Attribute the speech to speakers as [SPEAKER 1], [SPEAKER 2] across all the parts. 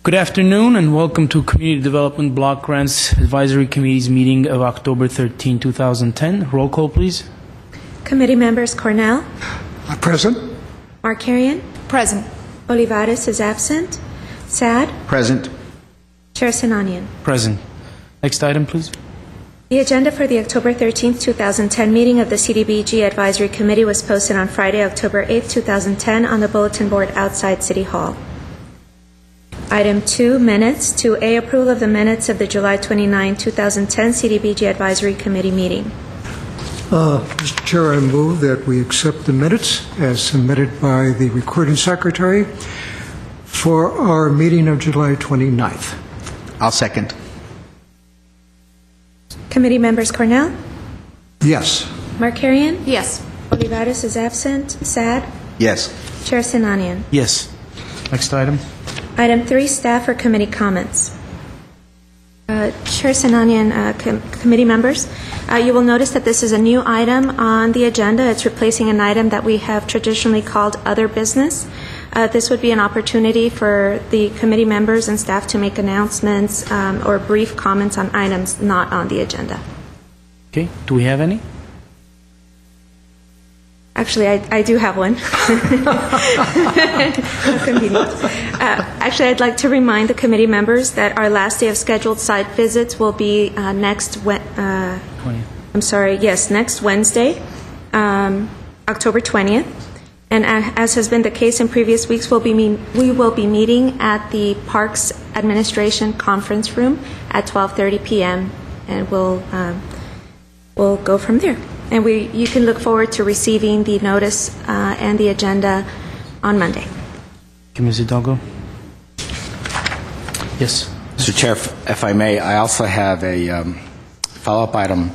[SPEAKER 1] Good afternoon and welcome to Community Development Block Grants Advisory Committee's meeting of October 13, 2010. Roll call, please.
[SPEAKER 2] Committee members Cornell.
[SPEAKER 3] Present.
[SPEAKER 2] Markarian.
[SPEAKER 4] Present.
[SPEAKER 2] Olivares is absent. Sad.
[SPEAKER 3] Present.
[SPEAKER 2] Chair Sinanian.
[SPEAKER 1] Present. Next item, please.
[SPEAKER 2] The agenda for the October 13, 2010 meeting of the CDBG Advisory Committee was posted on Friday, October 8, 2010 on the bulletin board outside City Hall. Item 2, minutes. 2A, approval of the minutes of the July 29, 2010 CDBG Advisory Committee meeting.
[SPEAKER 3] Mr. Chair, I move that we accept the minutes as submitted by the recording secretary for our meeting of July 29th.
[SPEAKER 5] I'll second.
[SPEAKER 2] Committee members Cornell.
[SPEAKER 3] Yes.
[SPEAKER 2] Markarian.
[SPEAKER 4] Yes.
[SPEAKER 2] Olivares is absent. Sad.
[SPEAKER 5] Yes.
[SPEAKER 2] Chair Sinanian.
[SPEAKER 1] Yes. Next item.
[SPEAKER 2] Item 3, staff or committee comments. Chair Sinanian, committee members, you will notice that this is a new item on the agenda. It's replacing an item that we have traditionally called other business. This would be an opportunity for the committee members and staff to make announcements or brief comments on items not on the agenda.
[SPEAKER 1] Okay. Do we have any?
[SPEAKER 2] Actually, I do have one. How convenient. Actually, I'd like to remind the committee members that our last day of scheduled site visits will be next Wednesday, October 20th. And as has been the case in previous weeks, we will be meeting at the Parks Administration Conference Room at 12:30 p.m. and we'll go from there. And you can look forward to receiving the notice and the agenda on Monday.
[SPEAKER 1] Okay, Ms. Hidalgo. Yes.
[SPEAKER 5] Mr. Chair, if I may, I also have a follow-up item.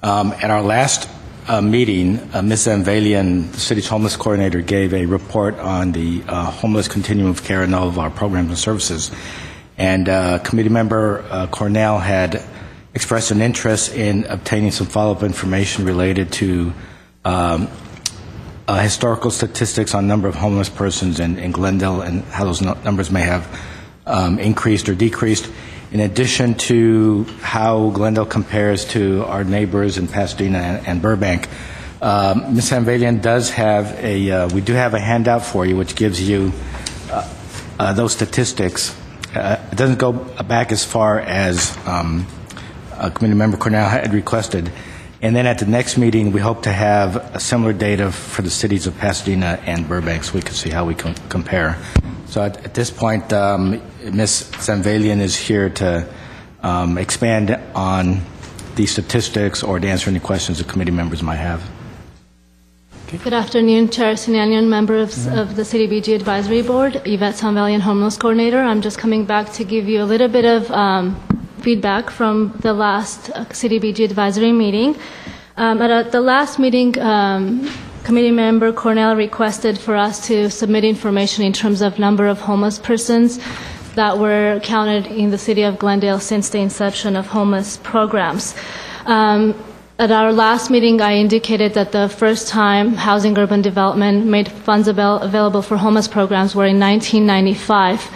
[SPEAKER 5] At our last meeting, Ms. Zanvalian, the city's homeless coordinator, gave a report on the homeless continuum of care and all of our programs and services. And committee member Cornell had expressed an interest in obtaining some follow-up information related to historical statistics on number of homeless persons in Glendale and how those numbers may have increased or decreased, in addition to how Glendale compares to our neighbors in Pasadena and Burbank. Ms. Zanvalian does have we do have a handout for you which gives you those statistics. It doesn't go back as far as Committee Member Cornell had requested. And then at the next meeting, we hope to have a similar data for the cities of Pasadena and Burbank so we can see how we can compare. So at this point, Ms. Zanvalian is here to expand on these statistics or to answer any questions the committee members might have.
[SPEAKER 6] Okay. Good afternoon, Chair Sinanian, member of the CDBG Advisory Board, Yvette Zanvalian, Homeless Coordinator. I'm just coming back to give you a little bit of feedback from the last CDBG advisory meeting. At the last meeting, committee member Cornell requested for us to submit information in terms of number of homeless persons that were counted in the city of Glendale since the inception of homeless programs. At our last meeting, I indicated that the first time Housing Urban Development made funds available for homeless programs were in 1995.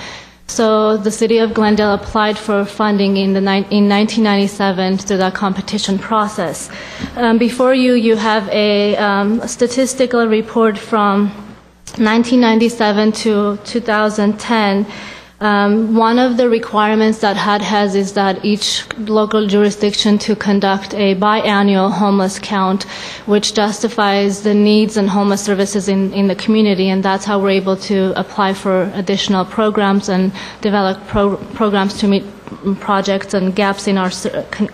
[SPEAKER 6] So the city of Glendale applied for funding in 1997 through that competition process. Before you have a statistical report from 1997 to 2010. One of the requirements that HUD has is that each local jurisdiction to conduct a biannual homeless count, which justifies the needs and homeless services in the community, and that's how we're able to apply for additional programs and develop programs to meet projects and gaps in our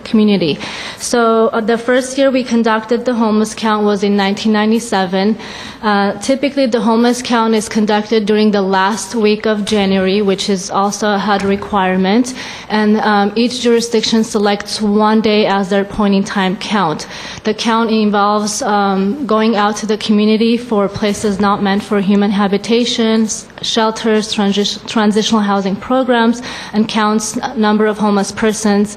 [SPEAKER 6] community. So the first year we conducted the homeless count was in 1997. Typically the homeless count is conducted during the last week of January, which is also a HUD requirement, and each jurisdiction selects one day as their point-in-time count. The count involves going out to the community for places not meant for human habitation, shelters, transitional housing programs, and counts number of homeless persons,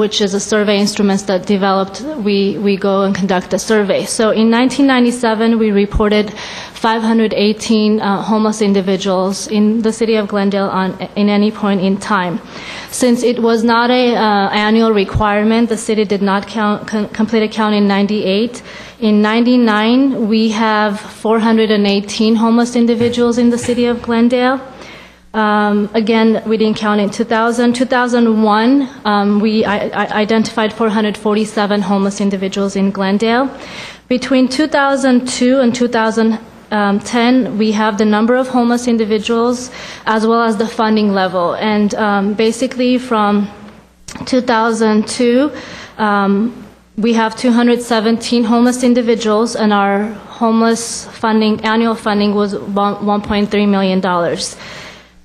[SPEAKER 6] which is a survey instrument that developed, we go and conduct a survey. So in 1997, we reported 518 homeless individuals in the city of Glendale in any point in time. Since it was not an annual requirement, the city did not complete a count in 98. In 99, we have 418 homeless individuals in the city of Glendale. Again, we didn't count in 2000. 2001, we identified 447 homeless individuals in Glendale. Between 2002 and 2010, we have the number of homeless individuals as well as the funding level. And basically from 2002, we have 217 homeless individuals, and our homeless funding, annual funding was $1.3 million.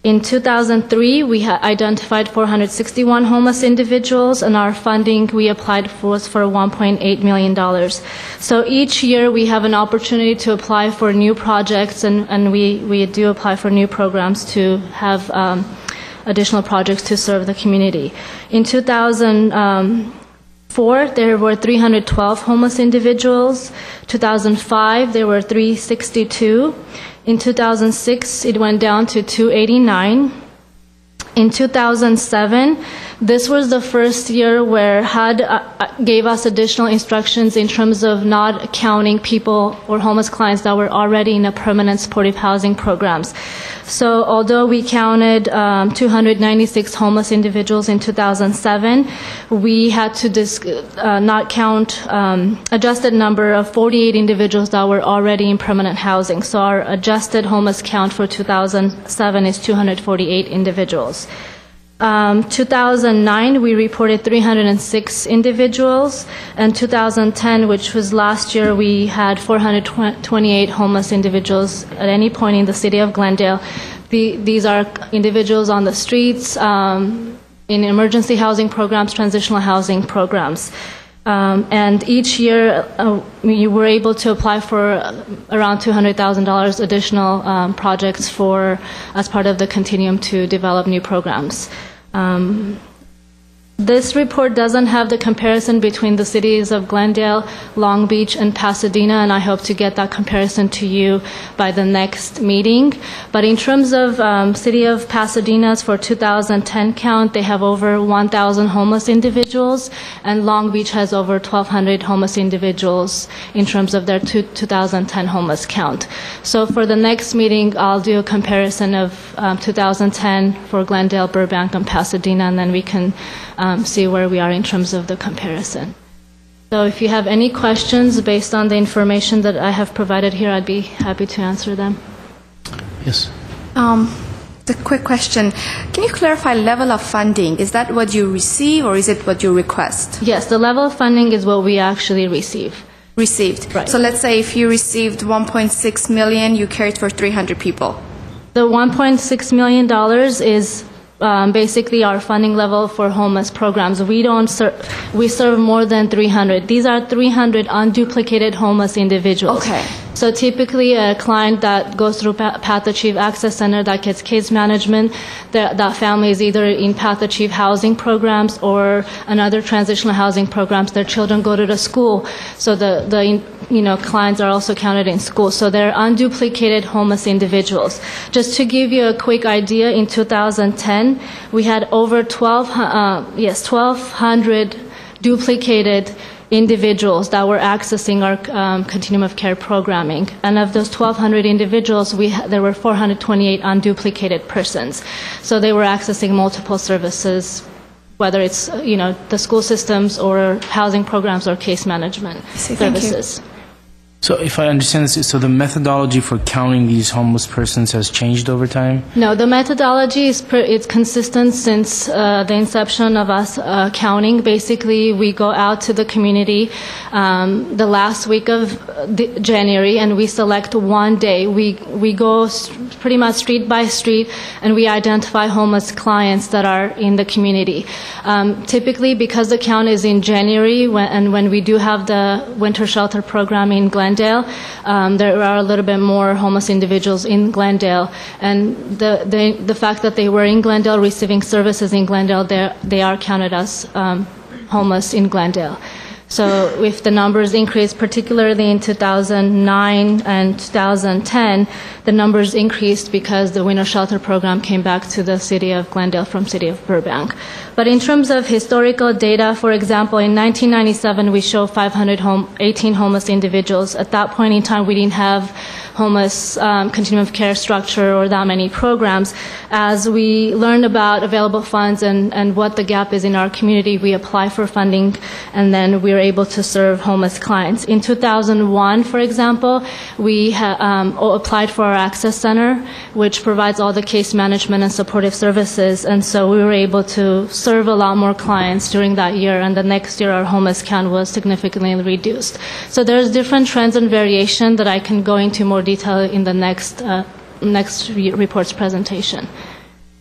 [SPEAKER 6] In 2003, we identified 461 homeless individuals, and our funding we applied for was for $1.8 million. So each year we have an opportunity to apply for new projects, and we do apply for new programs to have additional projects to serve the community. In 2004, there were 312 homeless individuals. 2005, there were 362. In 2006, it went down to 289. In 2007, this was the first year where HUD gave us additional instructions in terms of not counting people or homeless clients that were already in a permanent supportive housing programs. So although we counted 296 homeless individuals in 2007, we had to not count adjusted number of 48 individuals that were already in permanent housing. So our adjusted homeless count for 2007 is 248 individuals. 2009, we reported 306 individuals, and 2010, which was last year, we had 428 homeless individuals at any point in the city of Glendale. These are individuals on the streets, in emergency housing programs, transitional housing programs. And each year, we were able to apply for around $200,000 additional projects as part of the continuum to develop new programs. This report doesn't have the comparison between the cities of Glendale, Long Beach, and Pasadena, and I hope to get that comparison to you by the next meeting. But in terms of city of Pasadena's for 2010 count, they have over 1,000 homeless individuals, and Long Beach has over 1,200 homeless individuals in terms of their 2010 homeless count. So for the next meeting, I'll do a comparison of 2010 for Glendale, Burbank, and Pasadena, and then we can see where we are in terms of the comparison. So if you have any questions based on the information that I have provided here, I'd be happy to answer them.
[SPEAKER 1] Yes.
[SPEAKER 4] The quick question. Can you clarify level of funding? Is that what you receive or is it what you request?
[SPEAKER 6] Yes, the level of funding is what we actually receive.
[SPEAKER 4] Received.
[SPEAKER 6] Right.
[SPEAKER 4] So let's say if you received $1.6 million, you cared for 300 people.
[SPEAKER 6] The $1.6 million is basically our funding level for homeless programs. We serve more than 300. These are 300 unduplicated homeless individuals.
[SPEAKER 4] Okay.
[SPEAKER 6] So typically a client that goes through Path Achieve Access Center that gets case management, that family is either in Path Achieve housing programs or another transitional housing programs. Their children go to the school, so the clients are also counted in school. So they're unduplicated homeless individuals. Just to give you a quick idea, in 2010, we had over 1,200 duplicated individuals that were accessing our continuum of care programming. And of those 1,200 individuals, there were 428 unduplicated persons. So they were accessing multiple services, whether it's the school systems or housing programs or case management services.
[SPEAKER 1] So if I understand this, so the methodology for counting these homeless persons has changed over time?
[SPEAKER 6] No, the methodology is consistent since the inception of us counting. Basically, we go out to the community the last week of January, and we select one day. We go pretty much street by street, and we identify homeless clients that are in the community. Typically, because the count is in January, when we do have the winter shelter program in Glendale, there are a little bit more homeless individuals in Glendale, and the fact that they were in Glendale receiving services in Glendale, they are counted as homeless in Glendale. So if the numbers increase, particularly in 2009 and 2010, the numbers increased because the winter shelter program came back to the city of Glendale from city of Burbank. But in terms of historical data, for example, in 1997, we show 518 homeless individuals. At that point in time, we didn't have homeless continuum of care structure or that many programs. As we learned about available funds and what the gap is in our community, we apply for funding, and then we're able to serve homeless clients. In 2001, for example, we applied for our Access Center, which provides all the case management and supportive services, and so we were able to serve a lot more clients during that year, and the next year our homeless count was significantly reduced. So there's different trends and variation that I can go into more detail in the next report's presentation.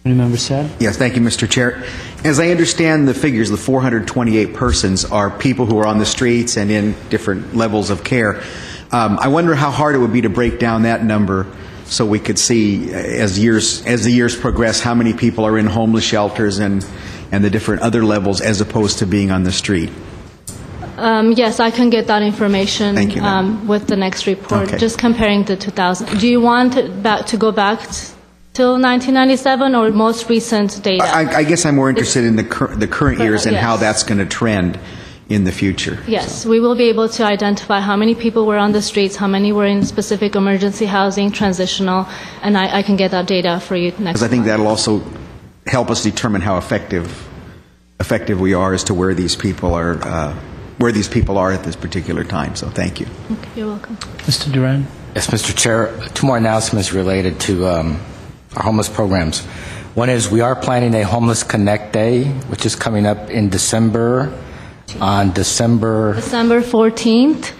[SPEAKER 1] Member Sad?
[SPEAKER 7] Yes, thank you, Mr. Chair. As I understand the figures, the 428 persons are people who are on the streets and in different levels of care. I wonder how hard it would be to break down that number so we could see, as the years progress, how many people are in homeless shelters and the different other levels as opposed to being on the street.
[SPEAKER 6] Yes, I can get that information.
[SPEAKER 7] Thank you,
[SPEAKER 6] with the next report,
[SPEAKER 7] Okay.
[SPEAKER 6] just comparing the 2000. Do you want to go back till 1997 or most recent data?
[SPEAKER 7] I guess I'm more interested in the current years and how
[SPEAKER 6] Yes.
[SPEAKER 7] that's going to trend in the future.
[SPEAKER 6] Yes, we will be able to identify how many people were on the streets, how many were in specific emergency housing, transitional, and I can get that data for you next
[SPEAKER 7] Because I think
[SPEAKER 6] month.
[SPEAKER 7] that'll also help us determine how effective we are as to where these people are at this particular time. So thank you.
[SPEAKER 6] Okay, you're welcome.
[SPEAKER 1] Mr. Duran?
[SPEAKER 5] Yes, Mr. Chair. Two more announcements related to our homeless programs. One is we are planning a Homeless Connect Day, which is coming up in December, on December
[SPEAKER 6] 14th.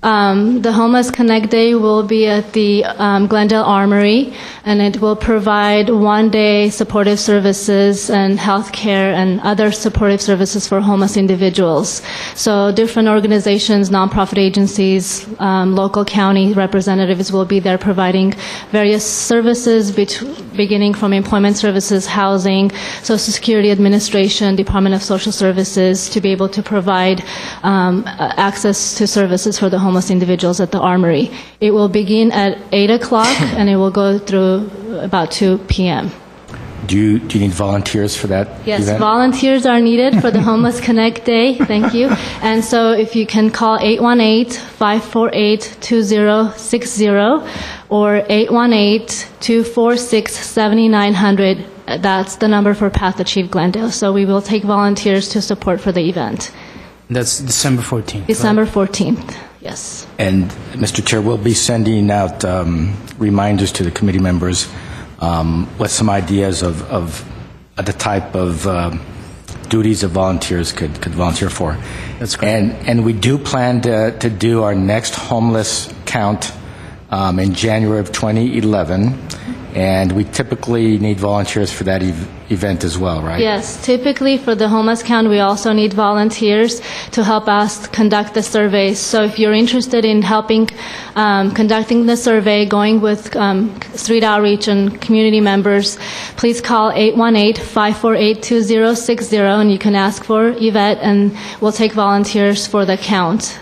[SPEAKER 6] The Homeless Connect Day will be at the Glendale Armory, and it will provide one-day supportive services and health care and other supportive services for homeless individuals. So different organizations, nonprofit agencies, local county representatives will be there providing various services beginning from employment services, housing, Social Security Administration, Department of Social Services, to be able to provide access to services for the homeless individuals at the Armory. It will begin at 8 o'clock and it will go through about 2 p.m.
[SPEAKER 5] Do you need volunteers for that
[SPEAKER 6] Yes,
[SPEAKER 5] event?
[SPEAKER 6] volunteers are needed for the Homeless Connect Day. Thank you. And so if you can call 818-548-2060 or 818-246-7900, that's the number for Path Achieve Glendale. So we will take volunteers to support for the event.
[SPEAKER 1] That's December 14th.
[SPEAKER 6] December 14th, yes.
[SPEAKER 5] And, Mr. Chair, we'll be sending out reminders to the committee members with some ideas of the type of duties that volunteers could volunteer for.
[SPEAKER 1] That's great.
[SPEAKER 5] And we do plan to do our next homeless count in January of 2011, and we typically need volunteers for that event as well, right?
[SPEAKER 6] Yes, typically for the homeless count, we also need volunteers to help us conduct the surveys. So if you're interested in helping conducting the survey, going with street outreach and community members, please call 818-548-2060, and you can ask for Yvette, and we'll take volunteers for the count.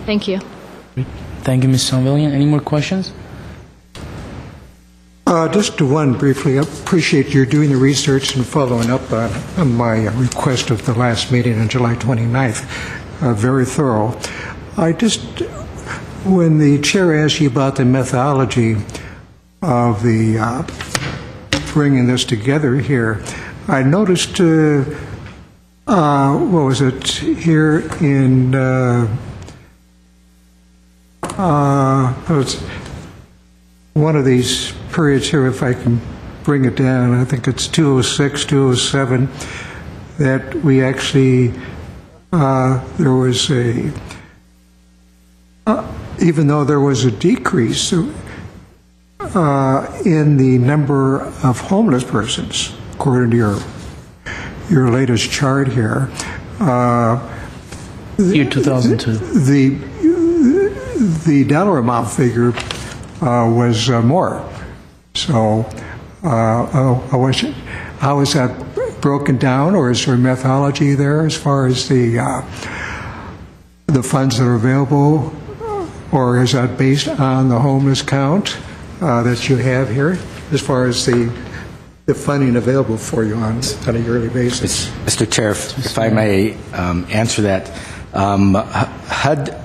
[SPEAKER 6] Thank you.
[SPEAKER 1] Thank you, Ms. Sanvillian. Any more questions?
[SPEAKER 3] Just one briefly. I appreciate your doing the research and following up on my request of the last meeting on July 29th. Very thorough. When the chair asked you about the methodology of the bringing this together here, I noticed, what was it, here in, one of these periods here, if I can bring it down, I think it's 206, 207, that we actually, there was even though there was a decrease, in the number of homeless persons, according to your latest chart here.
[SPEAKER 1] Year 2002.
[SPEAKER 3] The dollar amount figure was more. So how is that broken down, or is there methodology there as far as the funds that are available, or is that based on the homeless count that you have here as far as the funding available for you on a yearly basis?
[SPEAKER 5] Mr. Chair, if I may answer that, HUD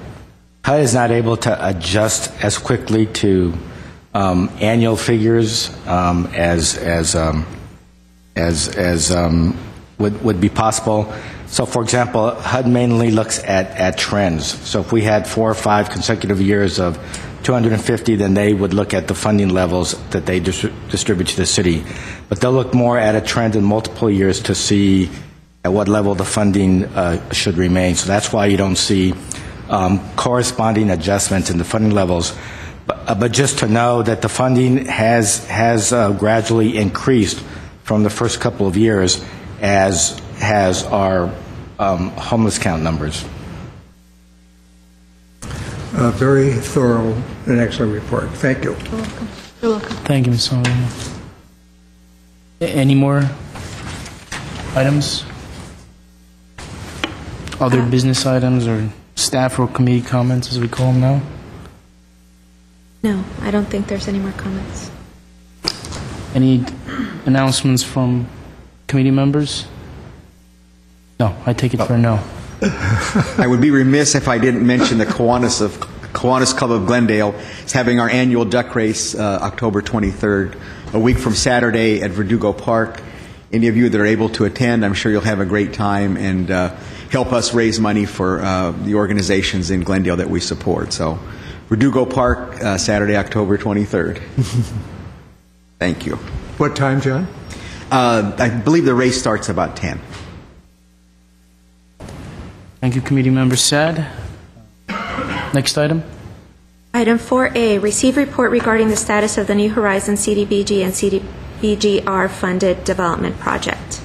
[SPEAKER 5] is not able to adjust as quickly to annual figures as would be possible. So, for example, HUD mainly looks at trends. So if we had 4 or 5 consecutive years of 250, then they would look at the funding levels that they distribute to the city. But they'll look more at a trend in multiple years to see at what level the funding should remain. So that's why you don't see corresponding adjustments in the funding levels. But just to know that the funding has gradually increased from the first couple of years, as has our homeless count numbers.
[SPEAKER 3] Very thorough and excellent report. Thank you.
[SPEAKER 6] You're welcome. You're welcome.
[SPEAKER 1] Thank you, Ms. Sullivan. Any more items? Other business items or staff or committee comments, as we call them now?
[SPEAKER 2] No, I don't think there's any more comments.
[SPEAKER 1] Any announcements from committee members? No, I take it for no.
[SPEAKER 7] I would be remiss if I didn't mention the Kiwanis Club of Glendale is having our annual duck race October 23rd, a week from Saturday at Verdugo Park. Any of you that are able to attend, I'm sure you'll have a great time and help us raise money for the organizations in Glendale that we support. So, Verdugo Park, Saturday, October 23rd. Thank you.
[SPEAKER 3] What time, John?
[SPEAKER 7] I believe the race starts about 10.
[SPEAKER 1] Thank you, committee member Sad. Next item.
[SPEAKER 2] Item 4A, receive report regarding the status of the New Horizons CDBG and CDBGR funded development project.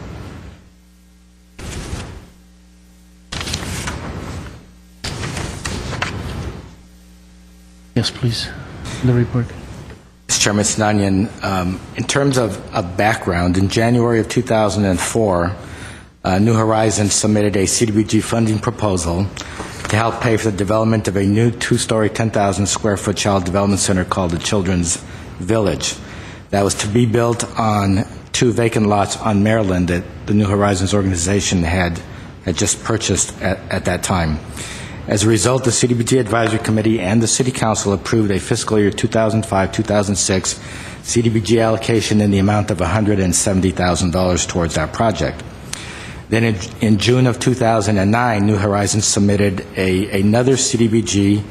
[SPEAKER 1] Yes, please. The report.
[SPEAKER 5] Mr. Chairman Sinanian, in terms of background, in January of 2004, New Horizons submitted a CDBG funding proposal to help pay for the development of a new 2-story, 10,000-square-foot child development center called the Children's Village. That was to be built on 2 vacant lots on Maryland that the New Horizons organization had just purchased at that time. As a result, the CDBG Advisory Committee and the City Council approved a fiscal year 2005-2006 CDBG allocation in the amount of $170,000 towards that project. Then in June of 2009, New Horizons submitted another CDBG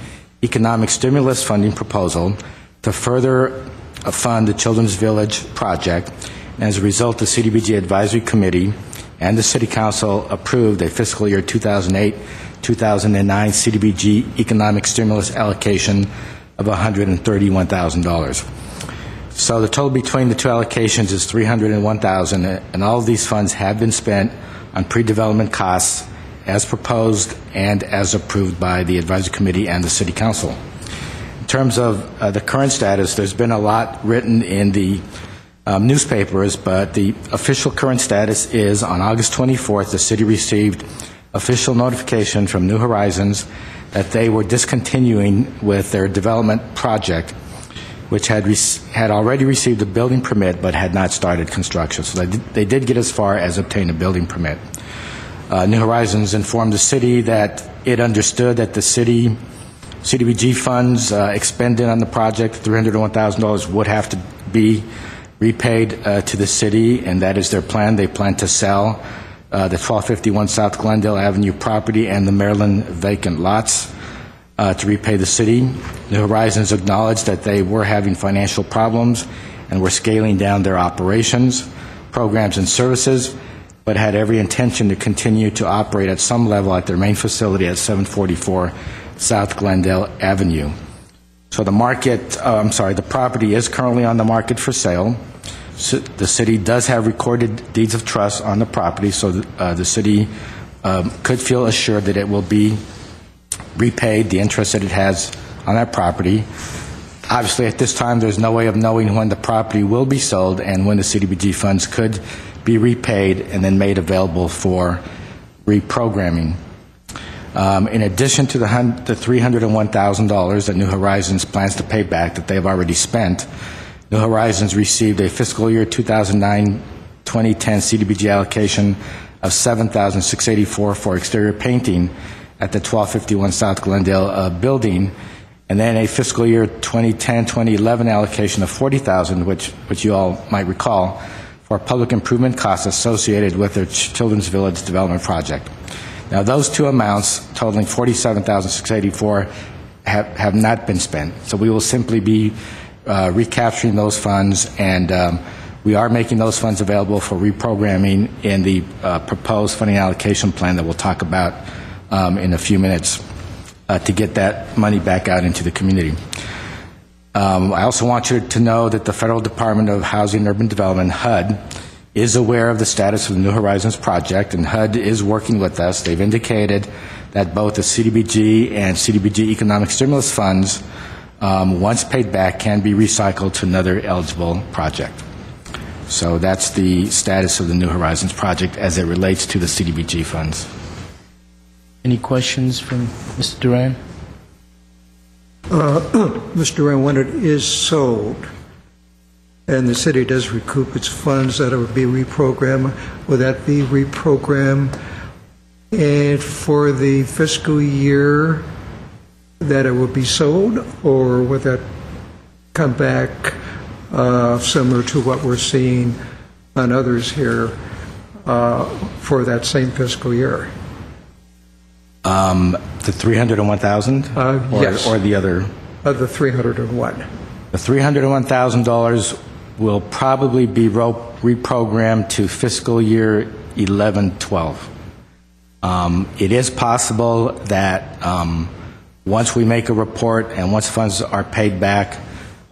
[SPEAKER 5] economic stimulus funding proposal to further fund the Children's Village project. And as a result, the CDBG Advisory Committee and the City Council approved a fiscal year 2008-2009 CDBG economic stimulus allocation of $131,000. So the total between the 2 allocations is $301,000, and all of these funds have been spent on pre-development costs as proposed and as approved by the Advisory Committee and the City Council. In terms of the current status, there's been a lot written in the newspapers, but the official current status is on August 24th, the city received official notification from New Horizons that they were discontinuing with their development project, which had already received a building permit but had not started construction. So they did get as far as obtain a building permit. New Horizons informed the city that it understood that the CDBG funds expended on the project, $301,000, would have to be repaid to the city, and that is their plan. They plan to sell the 1251 South Glendale Avenue property and the Maryland vacant lots to repay the city. New Horizons acknowledged that they were having financial problems and were scaling down their operations, programs, and services, but had every intention to continue to operate at some level at their main facility at 744 South Glendale Avenue. So the the property is currently on the market for sale. So the city does have recorded deeds of trust on the property, so the city could feel assured that it will be repaid, the interest that it has on that property. Obviously, at this time, there's no way of knowing when the property will be sold and when the CDBG funds could be repaid and then made available for reprogramming. In addition to the $301,000 that New Horizons plans to pay back that they've already spent, New Horizons received a fiscal year 2009-2010 CDBG allocation of $7,684 for exterior painting at the 1251 South Glendale building, and then a fiscal year 2010-2011 allocation of $40,000, which you all might recall, for public improvement costs associated with their Children's Village development project. Now, those two amounts, totaling $47,684, have not been spent. So we will simply be recapturing those funds, and we are making those funds available for reprogramming in the proposed funding allocation plan that we'll talk about in a few minutes to get that money back out into the community. I also want you to know that the Federal Department of Housing and Urban Development, HUD, is aware of the status of the New Horizons project, and HUD is working with us. They've indicated that both the CDBG and CDBG economic stimulus funds, once paid back, can be recycled to another eligible project. So that's the status of the New Horizons project as it relates to the CDBG funds.
[SPEAKER 1] Any questions from Mr. Duran?
[SPEAKER 3] Mr. Duran, when it is sold and the city does recoup its funds, that it would be reprogrammed, would that be reprogrammed and for the fiscal year that it would be sold, or would that come back similar to what we're seeing on others here for that same fiscal year?
[SPEAKER 5] The $301,000?
[SPEAKER 3] Yes.
[SPEAKER 5] Or the other?
[SPEAKER 3] The $301.
[SPEAKER 5] The $301,000 will probably be reprogrammed to fiscal year 11-12. It is possible that once we make a report and once funds are paid back,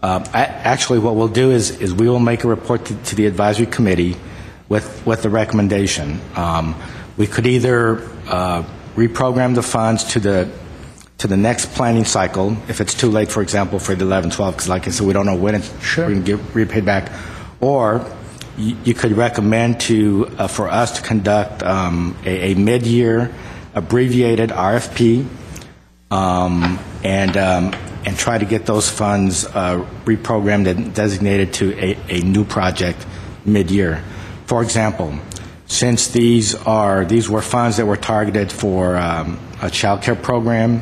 [SPEAKER 5] actually what we'll do is we will make a report to the advisory committee with the recommendation. We could either reprogram the funds to the next planning cycle, if it's too late, for example, for the 11-12, because like I said, we don't know when it's going to get repaid back, or you could recommend for us to conduct a mid-year abbreviated RFP and try to get those funds reprogrammed and designated to a new project mid-year. For example, since these were funds that were targeted for a child care program,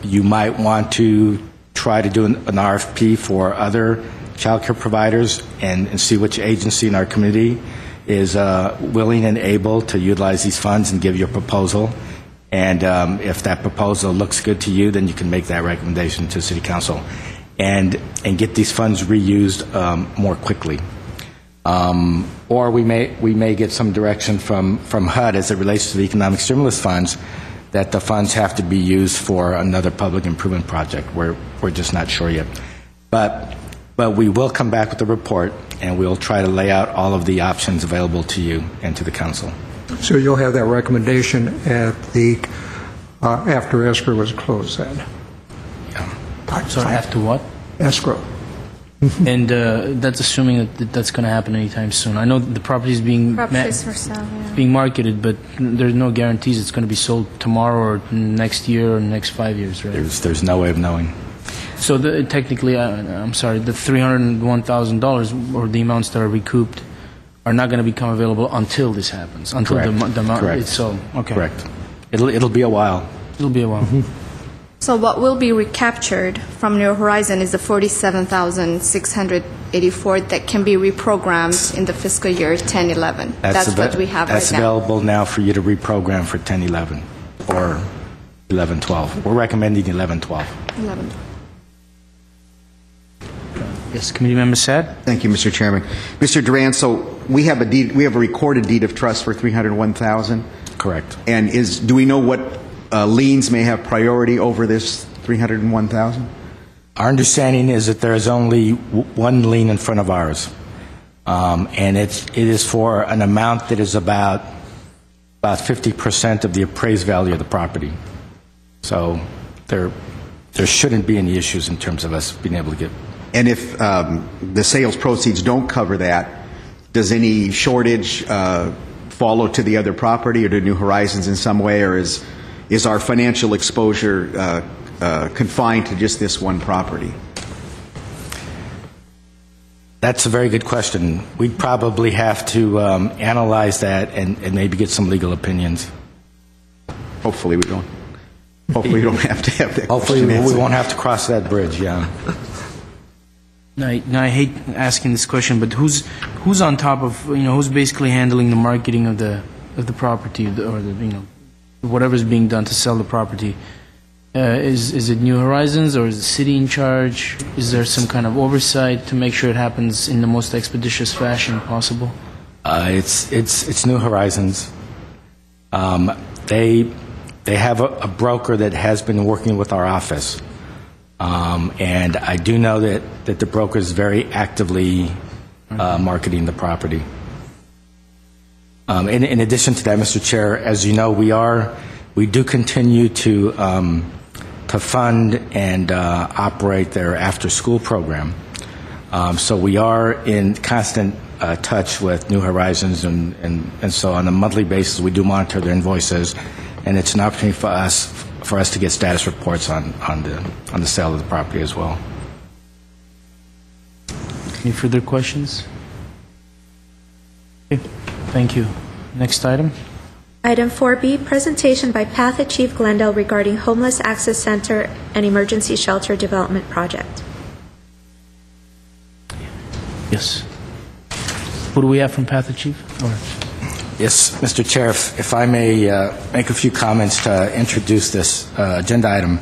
[SPEAKER 5] you might want to try to do an RFP for other child care providers and see which agency in our community is willing and able to utilize these funds and give you a proposal. And if that proposal looks good to you, then you can make that recommendation to City Council and get these funds reused more quickly. Or we may get some direction from HUD as it relates to the economic stimulus funds that the funds have to be used for another public improvement project. We're just not sure yet. But we will come back with a report, and we'll try to lay out all of the options available to you and to the council.
[SPEAKER 3] So you'll have that recommendation at the after escrow is closed then?
[SPEAKER 5] Yeah.
[SPEAKER 1] So after what?
[SPEAKER 3] Escrow.
[SPEAKER 1] And that's assuming that that's going to happen anytime soon. I know the property is being
[SPEAKER 4] Properties for sale, yeah.
[SPEAKER 1] being marketed, but there's no guarantees it's going to be sold tomorrow or next year or next 5 years, right?
[SPEAKER 5] There's no way of knowing.
[SPEAKER 1] So technically, I'm sorry, the $301,000 or the amounts that are recouped are not going to become available until this happens. Until
[SPEAKER 5] Correct.
[SPEAKER 1] the amount
[SPEAKER 5] Correct.
[SPEAKER 1] it's sold. Okay.
[SPEAKER 5] Correct. It'll be a while.
[SPEAKER 1] It'll be a while.
[SPEAKER 3] Mm-hmm.
[SPEAKER 4] So what will be recaptured from New Horizon is the $47,684 that can be reprogrammed in the fiscal year 10-11. That's what we have right
[SPEAKER 5] That's
[SPEAKER 4] now.
[SPEAKER 5] available now for you to reprogram for 10-11 or 11-12. We're recommending 11-12.
[SPEAKER 4] 11.
[SPEAKER 1] Yes, Committee Member Sad?
[SPEAKER 7] Thank you, Mr. Chairman. Mr. Duran, so we have a recorded deed of trust for $301,000.
[SPEAKER 5] Correct.
[SPEAKER 7] And do we know what liens may have priority over this $301,000?
[SPEAKER 5] Our understanding is that there is only one lien in front of ours, and it is for an amount that is about 50% of the appraised value of the property. So there shouldn't be any issues in terms of us being able to get.
[SPEAKER 7] And if the sales proceeds don't cover that, does any shortage follow to the other property or to New Horizons in some way, or is our financial exposure confined to just this one property?
[SPEAKER 5] That's a very good question. We'd probably have to analyze that and maybe get some legal opinions.
[SPEAKER 7] Hopefully we don't. Hopefully we don't have to have that.
[SPEAKER 5] Hopefully we won't have to cross that bridge. Yeah.
[SPEAKER 1] Now I hate asking this question, but who's on top of, who's basically handling the marketing of the property, or the whatever's being done to sell the property? Is it New Horizons, or is the city in charge? Is there some kind of oversight to make sure it happens in the most expeditious fashion possible?
[SPEAKER 5] It's New Horizons. They have a broker that has been working with our office. And I do know that the broker is very actively marketing the property. In addition to that, Mr. Chair, as you know, we do continue to fund and operate their after-school program. So we are in constant touch with New Horizons, and so on a monthly basis we do monitor their invoices, and it's an opportunity for us to get status reports on the sale of the property as well.
[SPEAKER 1] Any further questions? Okay, thank you. Next item.
[SPEAKER 2] Item 4B, presentation by Patha Chief Glendale regarding Homeless Access Center and Emergency Shelter Development Project.
[SPEAKER 1] Yes. Who do we have from Patha Chief?
[SPEAKER 5] Yes, Mr. Chair, if I may make a few comments to introduce this agenda item.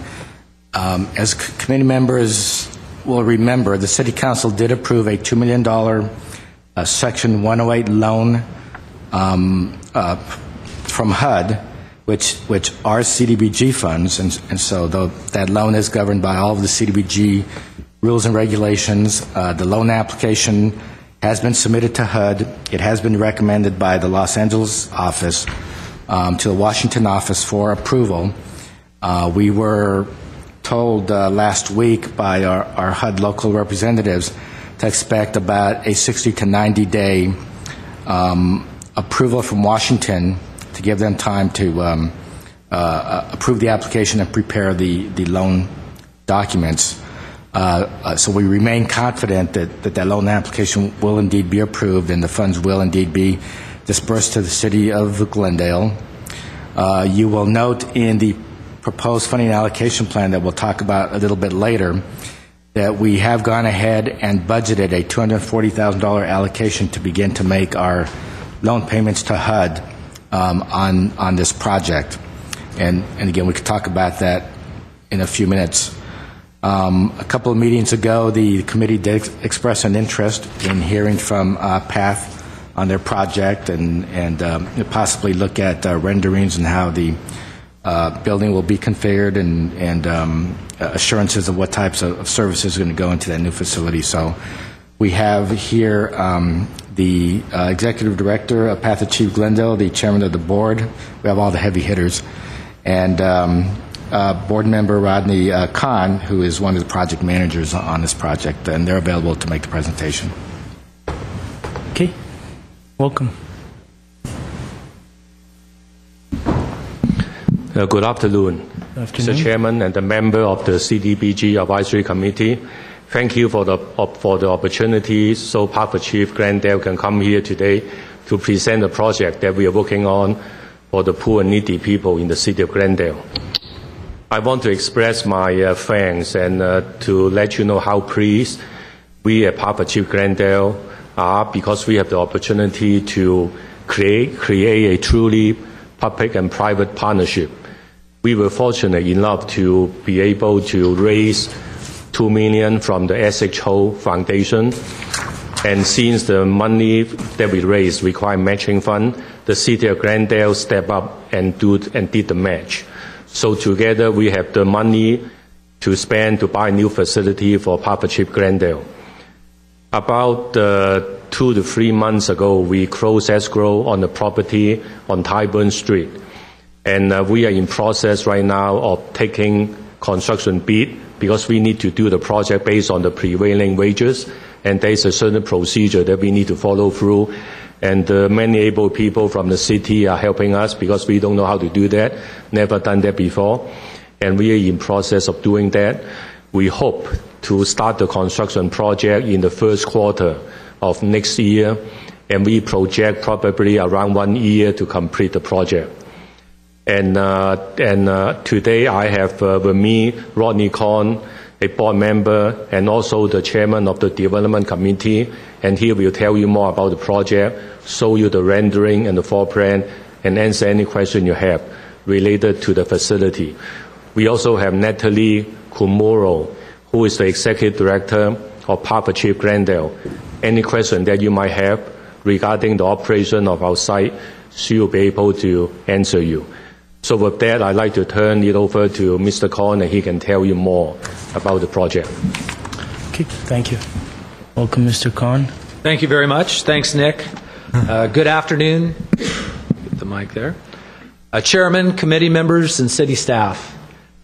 [SPEAKER 5] As committee members will remember, the City Council did approve a $2 million Section 108 loan from HUD, which are CDBG funds, and so that loan is governed by all of the CDBG rules and regulations. The loan application has been submitted to HUD. It has been recommended by the Los Angeles office to the Washington office for approval. We were told last week by our HUD local representatives to expect about a 60 to 90 day approval from Washington to give them time to approve the application and prepare the loan documents. So we remain confident that loan application will indeed be approved and the funds will indeed be dispersed to the city of Glendale. You will note in the proposed funding allocation plan that we'll talk about a little bit later that we have gone ahead and budgeted a $240,000 allocation to begin to make our loan payments to HUD on this project. And again, we could talk about that in a few minutes. A couple of meetings ago, the committee did express an interest in hearing from PATH on their project and possibly look at renderings and how the building will be configured and assurances of what types of services are going to go into that new facility. So we have here the executive director of PATH Chief Glendale, the chairman of the board. We have all the heavy hitters. And board member Rodney Kahn, who is one of the project managers on this project, and they're available to make the presentation.
[SPEAKER 1] Okay, welcome.
[SPEAKER 8] Good afternoon, Mr. Chairman and the member of the CDBG Advisory Committee. Thank you for the opportunity so PATH Chief Glendale can come here today to present the project that we are working on for the poor and needy people in the city of Glendale. I want to express my thanks and to let you know how pleased we at PATH Chief Glendale are because we have the opportunity to create a truly public and private partnership. We were fortunate enough to be able to raise $2 million from the SHO Foundation, and since the money that we raised require matching fund, the city of Glendale stepped up and did the match. So together we have the money to spend to buy a new facility for Partnership Glendale. About 2 to 3 months ago, we closed escrow on the property on Tyburn Street. And we are in process right now of taking construction bid because we need to do the project based on the prevailing wages. And there's a certain procedure that we need to follow through. And many able people from the city are helping us because we don't know how to do that, never done that before. And we are in process of doing that. We hope to start the construction project in the first quarter of next year, and we project probably around 1 year to complete the project. And today I have with me Rodney Kahn, a board member, and also the chairman of the development committee, and he will tell you more about the project, show you the rendering and the floor plan, and answer any question you have related to the facility. We also have Natalie Kumuro, who is the executive director of Partnership Glendale. Any question that you might have regarding the operation of our site, she will be able to answer you. So with that, I'd like to turn it over to Mr. Kahn, and he can tell you more about the project.
[SPEAKER 1] Okay, thank you. Welcome, Mr. Kahn.
[SPEAKER 9] Thank you very much. Thanks, Nick. Good afternoon. Get the mic there. Chairman, committee members, and city staff.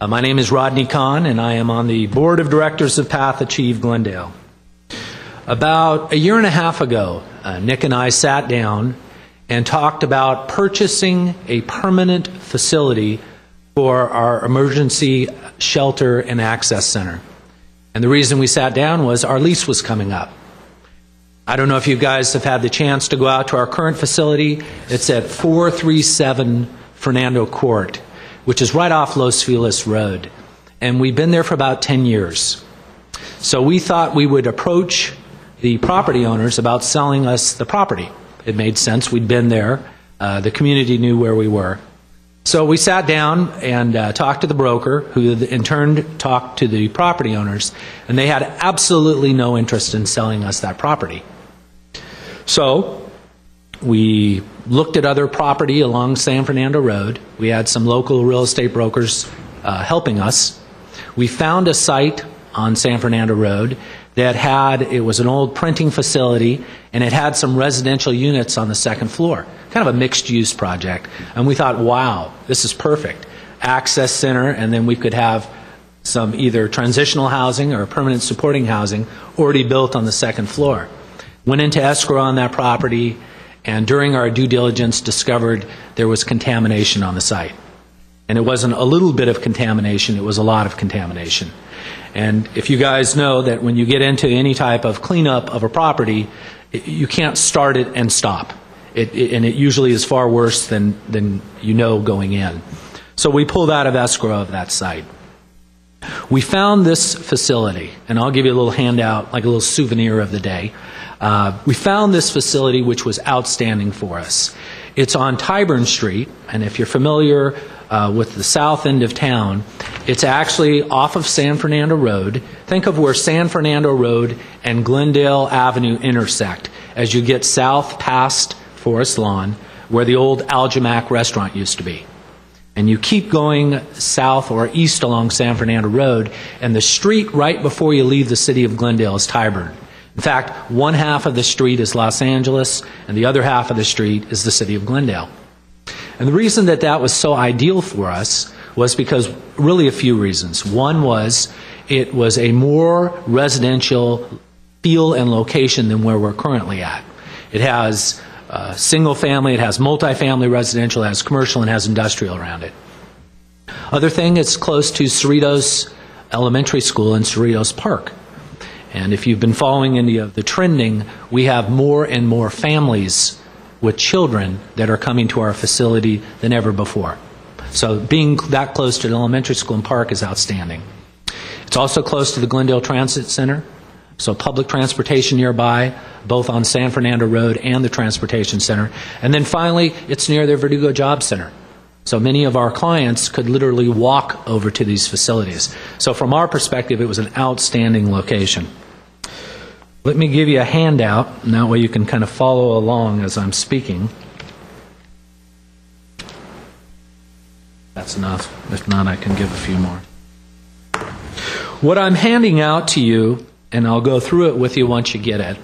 [SPEAKER 9] My name is Rodney Kahn, and I am on the board of directors of Path Achieve Glendale. About 1.5 years ago, Nick and I sat down and talked about purchasing a permanent facility for our emergency shelter and access center. And the reason we sat down was our lease was coming up. I don't know if you guys have had the chance to go out to our current facility. It's at 437 Fernando Court, which is right off Los Feliz Road. And we've been there for about 10 years. So we thought we would approach the property owners about selling us the property. It made sense. We'd been there. The community knew where we were. So we sat down and talked to the broker, who in turn talked to the property owners, and they had absolutely no interest in selling us that property. So we looked at other property along San Fernando Road. We had some local real estate brokers helping us. We found a site on San Fernando Road that it was an old printing facility, and it had some residential units on the second floor, kind of a mixed-use project. And we thought, wow, this is perfect. Access center, and then we could have some either transitional housing or permanent supporting housing already built on the second floor. Went into escrow on that property, and during our due diligence discovered there was contamination on the site. And it wasn't a little bit of contamination, it was a lot of contamination. And if you guys know that when you get into any type of cleanup of a property, you can't start it and stop. And it usually is far worse than you know going in. So we pulled out of escrow of that site. We found this facility, and I'll give you a little handout, like a little souvenir of the day. We found this facility which was outstanding for us. It's on Tyburn Street, and if you're familiar with the south end of town, it's actually off of San Fernando Road. Think of where San Fernando Road and Glendale Avenue intersect as you get south past Forest Lawn, where the old Algemac restaurant used to be. And you keep going south or east along San Fernando Road, and the street right before you leave the city of Glendale is Tyburn. In fact, one half of the street is Los Angeles, and the other half of the street is the city of Glendale. And the reason that that was so ideal for us was because really a few reasons. One was it was a more residential feel and location than where we're currently at. It has single family, it has multifamily residential, it has commercial, and has industrial around it. Other thing, it's close to Cerritos Elementary School and Cerritos Park. And if you've been following any of the trending, we have more and more families with children that are coming to our facility than ever before. So being that close to the elementary school and park is outstanding. It's also close to the Glendale Transit Center, so public transportation nearby, both on San Fernando Road and the transportation center. And then finally, it's near their Verdugo Job Center. So many of our clients could literally walk over to these facilities. So from our perspective, it was an outstanding location. Let me give you a handout, and that way you can kind of follow along as I'm speaking. That's enough. If not, I can give a few more. What I'm handing out to you, and I'll go through it with you once you get it,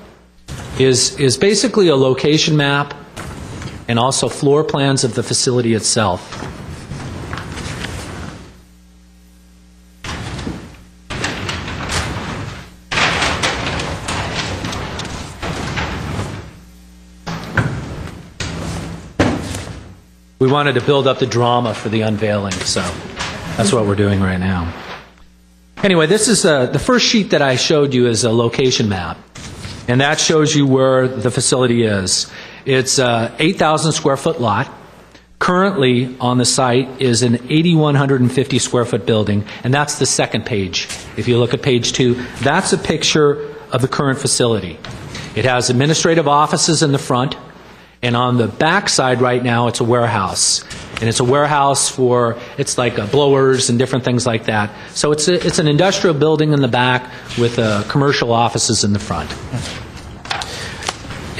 [SPEAKER 9] is basically a location map and also floor plans of the facility itself. We wanted to build up the drama for the unveiling, so that's what we're doing right now. Anyway, this is the first sheet that I showed you is a location map, and that shows you where the facility is. It's an 8,000 square foot lot. Currently on the site is an 8,150 square foot building, and that's the second page. If you look at page 2, that's a picture of the current facility. It has administrative offices in the front, and on the back side right now it's a warehouse. And it's a warehouse for, it's like blowers and different things like that. So it's an industrial building in the back with commercial offices in the front.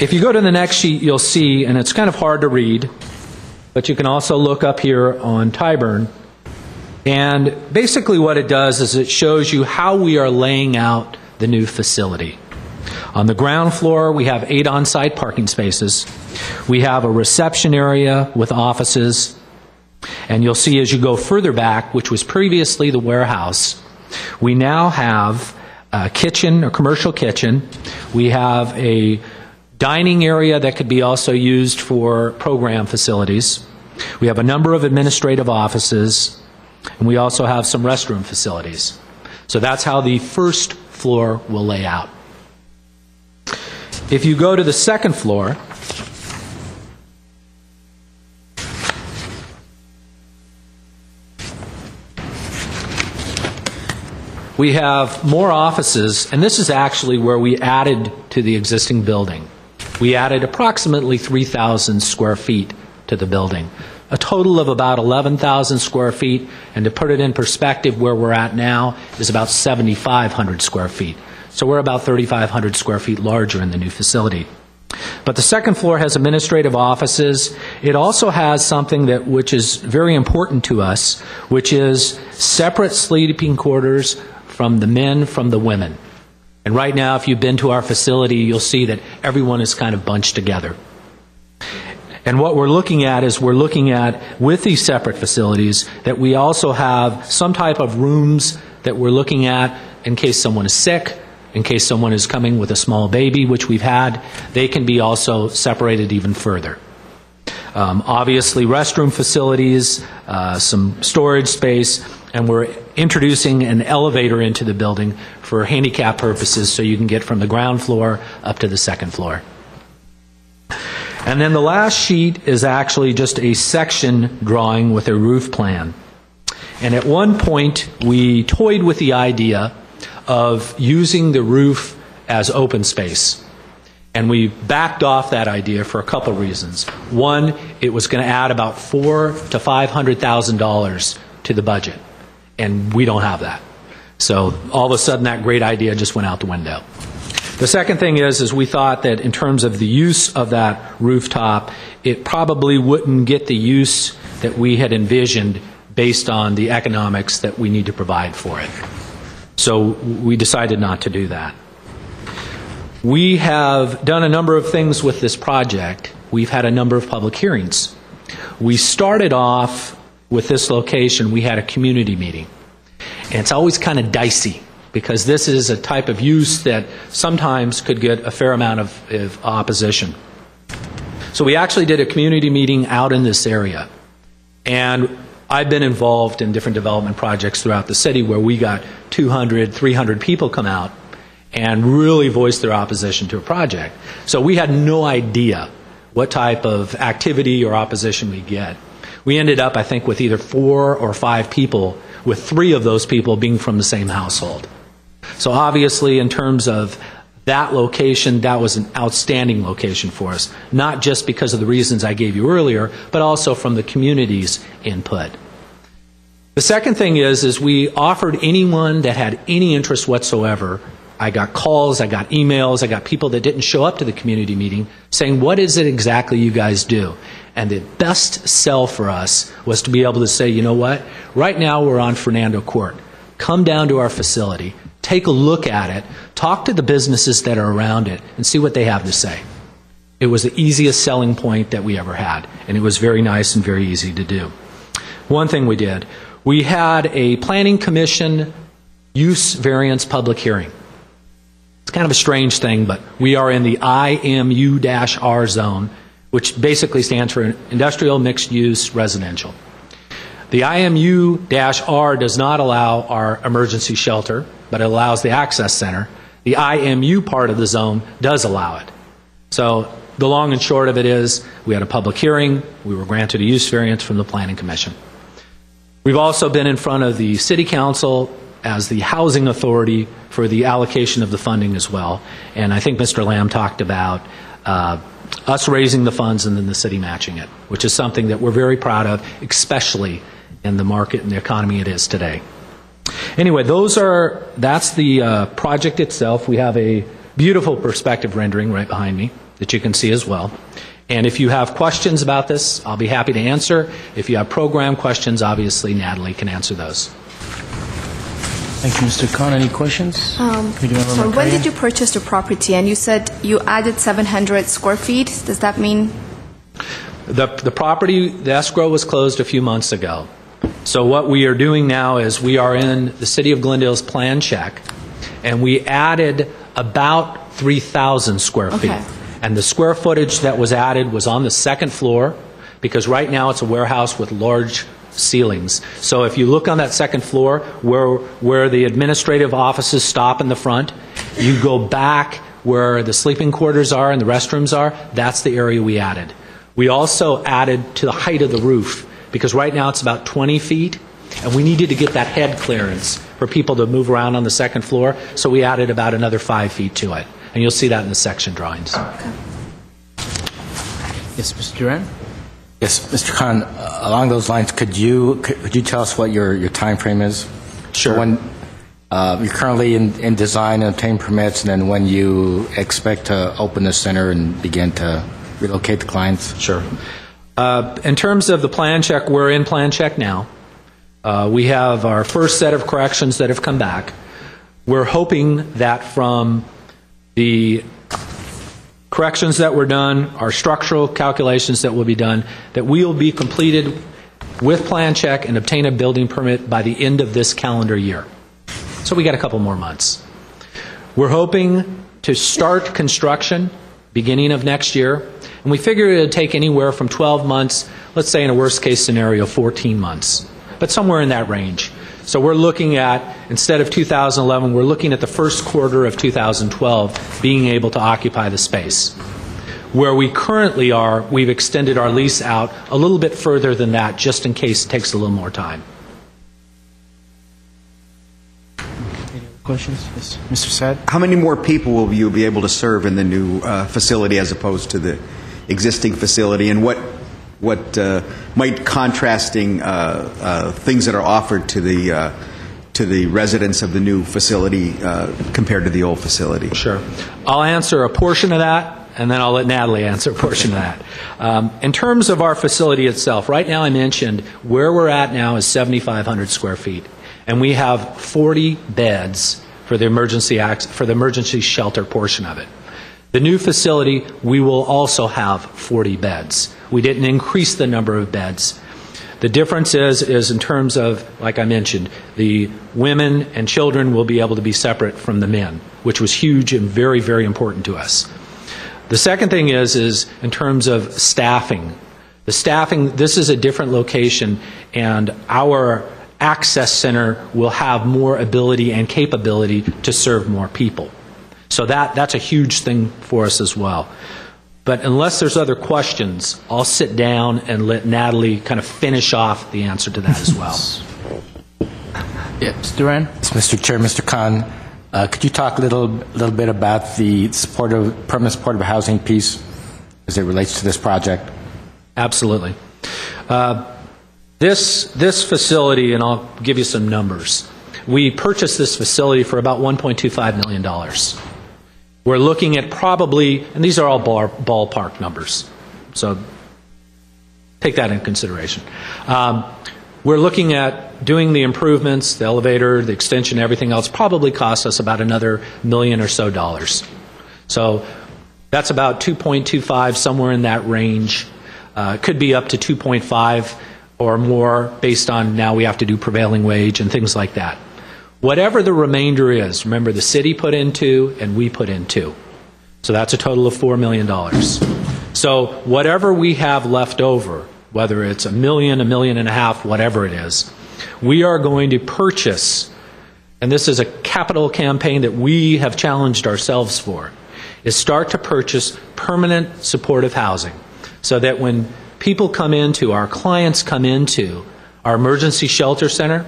[SPEAKER 9] If you go to the next sheet, you'll see, and it's kind of hard to read, but you can also look up here on Tyburn. And basically what it does is it shows you how we are laying out the new facility. On the ground floor, we have 8 on-site parking spaces. We have a reception area with offices. And you'll see as you go further back, which was previously the warehouse, we now have a kitchen, a commercial kitchen. We have a dining area that could be also used for program facilities. We have a number of administrative offices, and we also have some restroom facilities. So that's how the first floor will lay out. If you go to the second floor, we have more offices, and this is actually where we added to the existing building. We added approximately 3,000 square feet to the building, a total of about 11,000 square feet, and to put it in perspective, where we're at now is about 7,500 square feet. So we're about 3,500 square feet larger in the new facility. But the second floor has administrative offices. It also has something which is very important to us, which is separate sleeping quarters from the men from the women. And right now, if you've been to our facility, you'll see that everyone is kind of bunched together. And what we're looking at is with these separate facilities, that we also have some type of rooms that we're looking at in case someone is sick, in case someone is coming with a small baby, which we've had. They can be also separated even further. Obviously, restroom facilities, some storage space, and we're introducing an elevator into the building for handicap purposes so you can get from the ground floor up to the second floor. And then the last sheet is actually just a section drawing with a roof plan. And at one point, we toyed with the idea of using the roof as open space. And we backed off that idea for a couple reasons. One, it was going to add about $400,000 to $500,000 to the budget. And we don't have that. So all of a sudden that great idea just went out the window. The second thing is we thought that in terms of the use of that rooftop, it probably wouldn't get the use that we had envisioned based on the economics that we need to provide for it. So we decided not to do that. We have done a number of things with this project. We've had a number of public hearings. We started off with this location, we had a community meeting. And it's always kind of dicey because this is a type of use that sometimes could get a fair amount of opposition. So we actually did a community meeting out in this area. And I've been involved in different development projects throughout the city where we got 200, 300 people come out and really voice their opposition to a project. So we had no idea what type of activity or opposition we get. We ended up, I think, with either 4 or 5 people, with 3 of those people being from the same household. So obviously, in terms of that location, that was an outstanding location for us, not just because of the reasons I gave you earlier, but also from the community's input. The second thing is we offered anyone that had any interest whatsoever. I got calls, I got emails, I got people that didn't show up to the community meeting saying, what is it exactly you guys do? And the best sell for us was to be able to say, you know what, right now we're on Fernando Court. come down to our facility, take a look at it, talk to the businesses that are around it, and see what they have to say. It was the easiest selling point that we ever had, and it was very nice and very easy to do. One thing we did, we had a Planning Commission use variance public hearing. It's kind of a strange thing, but we are in the IMU-R zone, which basically stands for Industrial Mixed Use Residential. The IMU-R does not allow our emergency shelter, but it allows the access center. The IMU part of the zone does allow it. So the long and short of it is, we had a public hearing, we were granted a use variance from the Planning Commission. We've also been in front of the City Council as the housing authority for the allocation of the funding as well. And I think Mr. Lamb talked about us raising the funds and then the city matching it, which is something that we're very proud of, especially in the market and the economy it is today. Anyway, that's the project itself. We have a beautiful perspective rendering right behind me that you can see as well. And if you have questions about this, I'll be happy to answer. If you have program questions, obviously Natalie can answer those.
[SPEAKER 1] Thank you, Mr. Khan. Any questions?
[SPEAKER 4] So when did you purchase the property? And you said you added 700 square feet. Does that mean?
[SPEAKER 9] The property, the escrow was closed a few months ago. So what we are doing now is we are in the City of Glendale's plan check, and we added about 3,000 square feet.
[SPEAKER 4] Okay.
[SPEAKER 9] And the square footage that was added was on the second floor, because right now it's a warehouse with large ceilings. So if you look on that second floor where the administrative offices stop in the front, you go back where the sleeping quarters are and the restrooms are, that's the area we added. We also added to the height of the roof, because right now it's about 20 feet, and we needed to get that head clearance for people to move around on the second floor, so we added about another 5 feet to it. And you'll see that in the section drawings.
[SPEAKER 4] Okay.
[SPEAKER 1] Yes, Mr. Duran?
[SPEAKER 5] Yes, Mr. Khan, along those lines, could you tell us what your time frame is?
[SPEAKER 9] Sure.
[SPEAKER 5] So when you're currently in design and obtain permits, and then when you expect to open the center and begin to relocate the clients?
[SPEAKER 9] Sure. In terms of the plan check, we're in plan check now. We have our first set of corrections that have come back. We're hoping that from the corrections that were done, our structural calculations that will be done, that we will be completed with plan check and obtain a building permit by the end of this calendar year. So we got a couple more months. We're hoping to start construction beginning of next year, and we figure it would take anywhere from 12 months, let's say in a worst case scenario, 14 months, but somewhere in that range. So we're looking at, instead of 2011, we're looking at the first quarter of 2012 being able to occupy the space. Where we currently are, we've extended our lease out a little bit further than that, just in case it takes a little more time.
[SPEAKER 1] Any other questions? Yes. Mr. Saad?
[SPEAKER 7] How many more people will you be able to serve in the new facility as opposed to the existing facility? And what might contrasting things that are offered to the residents of the new facility compared to the old facility?
[SPEAKER 9] Sure. I'll answer a portion of that, and then I'll let Natalie answer a portion of that. In terms of our facility itself, right now I mentioned where we're at now is 7,500 square feet, and we have 40 beds for the emergency shelter portion of it. The new facility, we will also have 40 beds. We didn't increase the number of beds. The difference is in terms of, like I mentioned, the women and children will be able to be separate from the men, which was huge and very, very important to us. The second thing is in terms of staffing. The staffing, this is a different location, and our access center will have more ability and capability to serve more people. So that's a huge thing for us as well. But unless there's other questions, I'll sit down and let Natalie kind of finish off the answer to that as well.
[SPEAKER 1] Yeah, Mr. Duran?
[SPEAKER 5] Yes, Mr. Chair, Mr. Khan, could you talk a little bit about the permanent supportive housing piece as it relates to this project?
[SPEAKER 9] Absolutely. This facility, and I'll give you some numbers. We purchased this facility for about $1.25 million. We're looking at probably, and these are all ballpark numbers, so take that into consideration. we're looking at doing the improvements, the elevator, the extension, everything else, probably costs us about another $1 million or so dollars. So that's about 2.25, somewhere in that range. It could be up to 2.5 or more based on now we have to do prevailing wage and things like that. Whatever the remainder is, remember the city put in 2 and we put in 2. So that's a total of $4 million. So whatever we have left over, whether it's $1 million, $1.5 million, whatever it is, we are going to purchase, and this is a capital campaign that we have challenged ourselves for, is start to purchase permanent supportive housing so that when people come into, our clients come into our emergency shelter center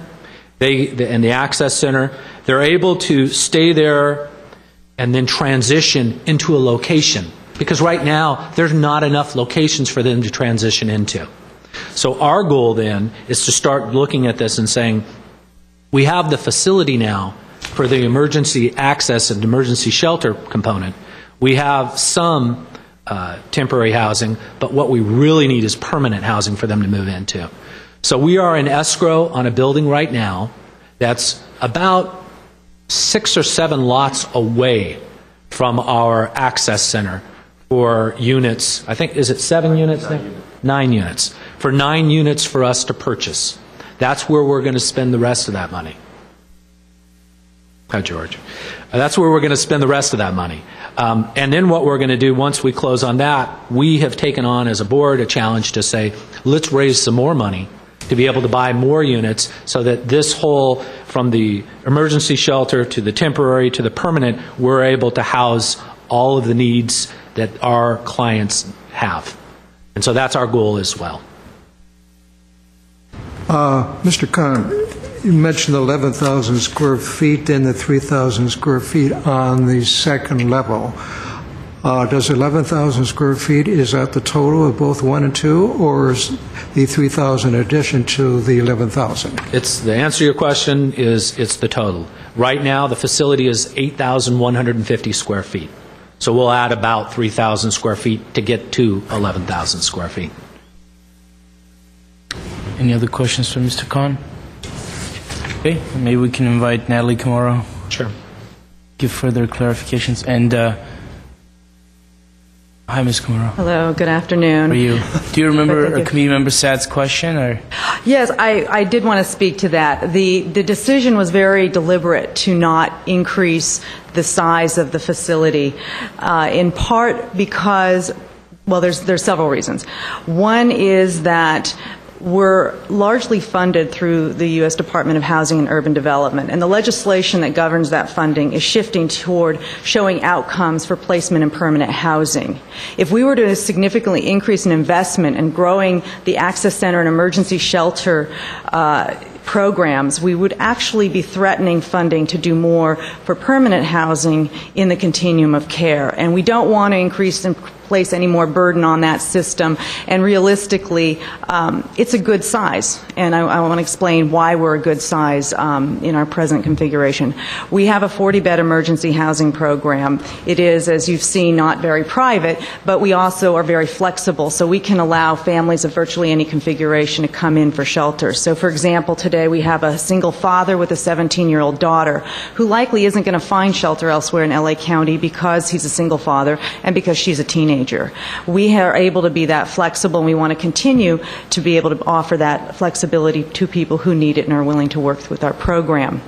[SPEAKER 9] and the access center, they're able to stay there and then transition into a location. Because right now, there's not enough locations for them to transition into. So our goal then is to start looking at this and saying, we have the facility now for the emergency access and emergency shelter component. We have some temporary housing, but what we really need is permanent housing for them to move into. So we are in escrow on a building right now that's about 6 or 7 lots away from our access center for units. I think, is it 7 units? 9 units. For 9 units for us to purchase. That's where we're going to spend the rest of that money. Hi, George. That's where we're going to spend the rest of that money. And then what we're going to do once we close on that, we have taken on as a board a challenge to say, let's raise some more money to be able to buy more units so that this whole, from the emergency shelter to the temporary to the permanent, we're able to house all of the needs that our clients have. And so that's our goal as well.
[SPEAKER 3] Mr. Khan, you mentioned 11,000 square feet and the 3,000 square feet on the second level. Does 11,000 square feet, is that the total of both 1 and 2, or is the 3,000 addition to the 11,000?
[SPEAKER 9] It's the answer to your question is it's the total. Right now, the facility is 8,150 square feet. So we'll add about 3,000 square feet to get to 11,000 square feet.
[SPEAKER 1] Any other questions for Mr. Khan? Okay, maybe we can invite Natalie Camaro.
[SPEAKER 9] Sure.
[SPEAKER 1] Give further clarifications. And hi, Ms. Camaro.
[SPEAKER 10] Hello, good afternoon.
[SPEAKER 1] How are you? Do you remember a committee member Sad's question? Or?
[SPEAKER 10] Yes, I did want to speak to that. The decision was very deliberate to not increase the size of the facility, in part because, well, there's several reasons. One is that we're largely funded through the U.S. Department of Housing and Urban Development, and the legislation that governs that funding is shifting toward showing outcomes for placement in permanent housing. If we were to significantly increase an investment in growing the access center and emergency shelter programs, we would actually be threatening funding to do more for permanent housing in the continuum of care. And we don't want to increase and place any more burden on that system. And realistically, it's a good size. And I want to explain why we're a good size in our present configuration. We have a 40-bed emergency housing program. It is, as you've seen, not very private, but we also are very flexible. So we can allow families of virtually any configuration to come in for shelter. So, for example, today we have a single father with a 17-year-old daughter who likely isn't going to find shelter elsewhere in LA County because he's a single father and because she's a teenager. We are able to be that flexible, and we want to continue to be able to offer that flexibility to people who need it and are willing to work with our program.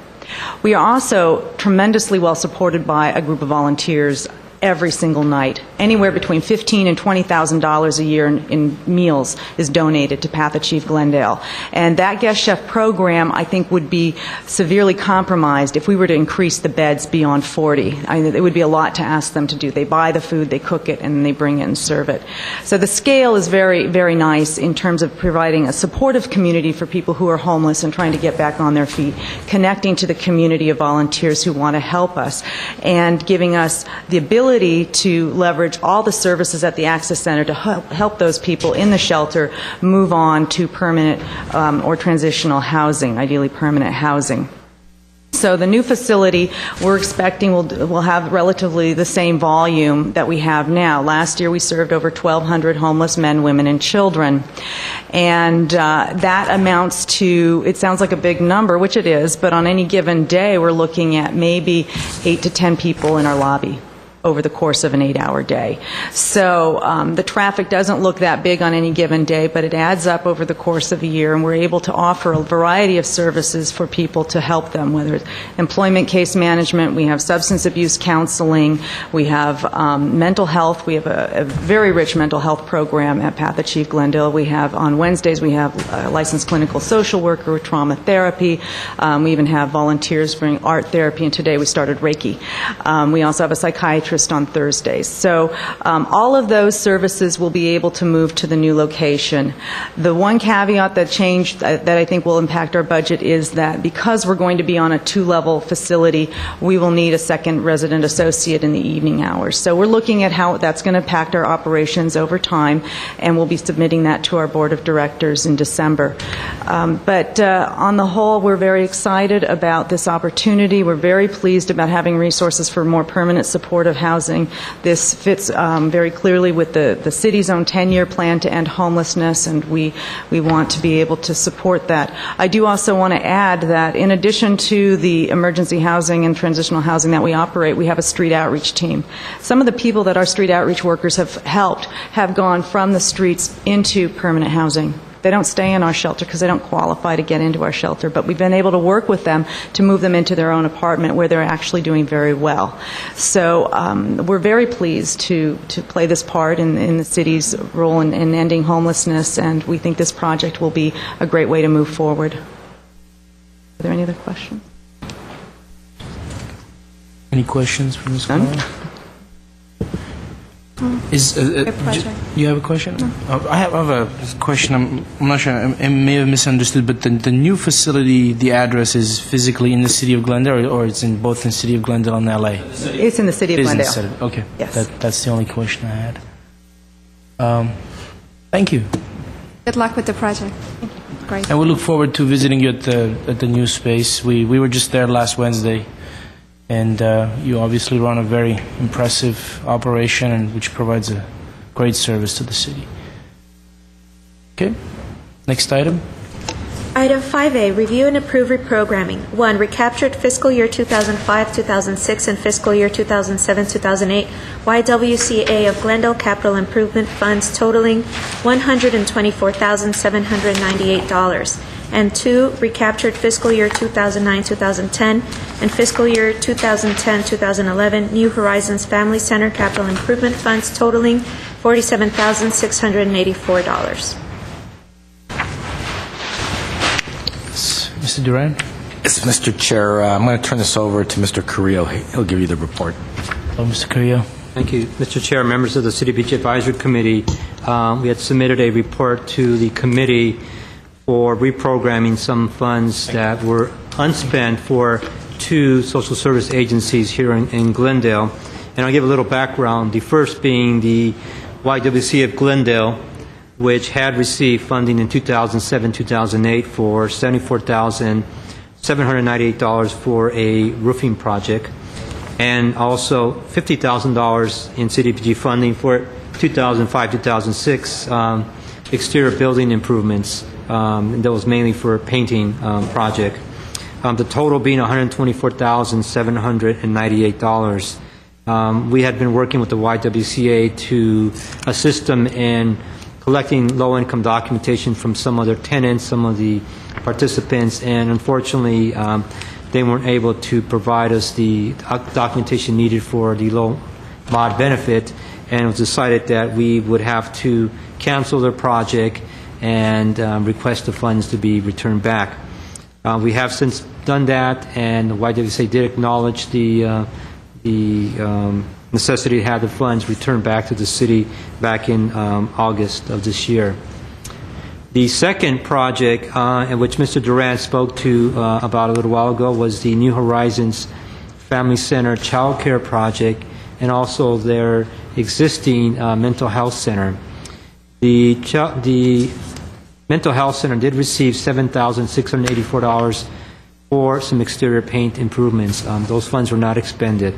[SPEAKER 10] We are also tremendously well supported by a group of volunteers every single night. Anywhere between $15,000 and $20,000 a year in meals is donated to Path Achieve Glendale. And that guest chef program, I think, would be severely compromised if we were to increase the beds beyond 40. It would be a lot to ask them to do. They buy the food, they cook it, and they bring it and serve it. So the scale is very, very nice in terms of providing a supportive community for people who are homeless and trying to get back on their feet, connecting to the community of volunteers who want to help us, and giving us the ability to leverage all the services at the Access Center to help those people in the shelter move on to permanent or transitional housing, ideally permanent housing. So the new facility, we're expecting will have relatively the same volume that we have now. Last year we served over 1,200 homeless men, women, and children. And that amounts to, it sounds like a big number, which it is, but on any given day we're looking at maybe 8 to 10 people in our lobby over the course of an 8-hour day. So the traffic doesn't look that big on any given day, but it adds up over the course of a year, and we're able to offer a variety of services for people to help them, whether it's employment case management, we have substance abuse counseling, we have mental health, we have a very rich mental health program at Pathachief Glendale. We have, on Wednesdays, we have a licensed clinical social worker with trauma therapy. We even have volunteers bring art therapy, and today we started Reiki. We also have a psychiatrist on Thursdays. So all of those services will be able to move to the new location. The one caveat that changed that I think will impact our budget is that because we're going to be on a 2-level facility, we will need a second resident associate in the evening hours. So we're looking at how that's going to impact our operations over time, and we'll be submitting that to our board of directors in December. But on the whole, we're very excited about this opportunity. We're very pleased about having resources for more permanent supportive housing. This fits very clearly with the city's own 10-year plan to end homelessness, and we want to be able to support that. I do also want to add that in addition to the emergency housing and transitional housing that we operate, we have a street outreach team. Some of the people that our street outreach workers have helped have gone from the streets into permanent housing. They don't stay in our shelter because they don't qualify to get into our shelter, but we've been able to work with them to move them into their own apartment where they're actually doing very well. So we're very pleased to play this part in the city's role in ending homelessness, and we think this project will be a great way to move forward. Are there any other questions?
[SPEAKER 1] Any questions from Ms. Collins? You have a question? No. I have a question. I'm not sure. I may have misunderstood, but the new facility, the address is physically in the city of Glendale, or it's in both the city of Glendale and LA?
[SPEAKER 10] It's in the city of Glendale.
[SPEAKER 1] Okay.
[SPEAKER 10] Yes.
[SPEAKER 1] That's the only question I had. Thank you.
[SPEAKER 4] Good luck with the project. Great.
[SPEAKER 1] And we look forward to visiting you at the new space. We were just there last Wednesday. And you obviously run a very impressive operation, and which provides a great service to the city. Okay, next item.
[SPEAKER 2] Item 5A, review and approve reprogramming. 1, recaptured fiscal year 2005-2006 and fiscal year 2007-2008 YWCA of Glendale Capital Improvement Funds totaling $124,798. And 2, recaptured fiscal year 2009-2010 and fiscal year 2010-2011 New Horizons Family Center Capital Improvement Funds totaling $47,684.
[SPEAKER 1] Mr. Duran?
[SPEAKER 5] Yes, Mr. Chair. I'm going to turn this over to Mr. Carrillo. He'll give you the report.
[SPEAKER 1] Hello, Mr. Carrillo.
[SPEAKER 11] Thank you, Mr. Chair, members of the CDBG Advisory Committee. We had submitted a report to the committee for reprogramming some funds that were unspent for 2 social service agencies here in Glendale. And I'll give a little background, the first being the YWCA of Glendale, which had received funding in 2007-2008 for $74,798 for a roofing project, and also $50,000 in CDBG funding for 2005-2006 exterior building improvements. That was mainly for a painting project. The total being $124,798. We had been working with the YWCA to assist them in collecting low-income documentation from some other tenants, some of the participants, and unfortunately they weren't able to provide us the documentation needed for the low mod benefit, and it was decided that we would have to cancel their project and request the funds to be returned back. We have since done that, and the YWCA did acknowledge the necessity to have the funds returned back to the city back in August of this year. The second project, in which Mr. Durant spoke to about a little while ago, was the New Horizons Family Center Child Care Project, and also their existing mental health center. The mental health center did receive $7,684 for some exterior paint improvements. Those funds were not expended.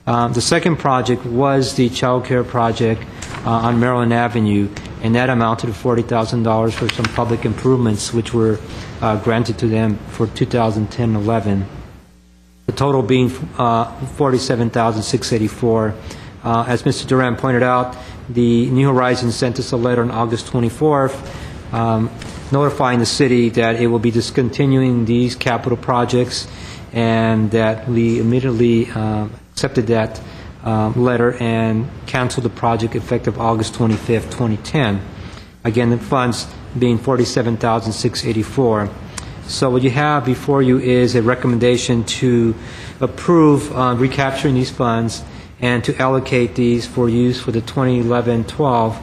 [SPEAKER 11] The second project was the child care project on Maryland Avenue, and that amounted to $40,000 for some public improvements which were granted to them for 2010-11. The total being $47,684. As Mr. Duran pointed out, the New Horizons sent us a letter on August 24th notifying the city that it will be discontinuing these capital projects, and that we immediately accepted that letter and canceled the project effective August 25th, 2010. Again, the funds being $47,684. So what you have before you is a recommendation to approve recapturing these funds and to allocate these for use for the 2011-12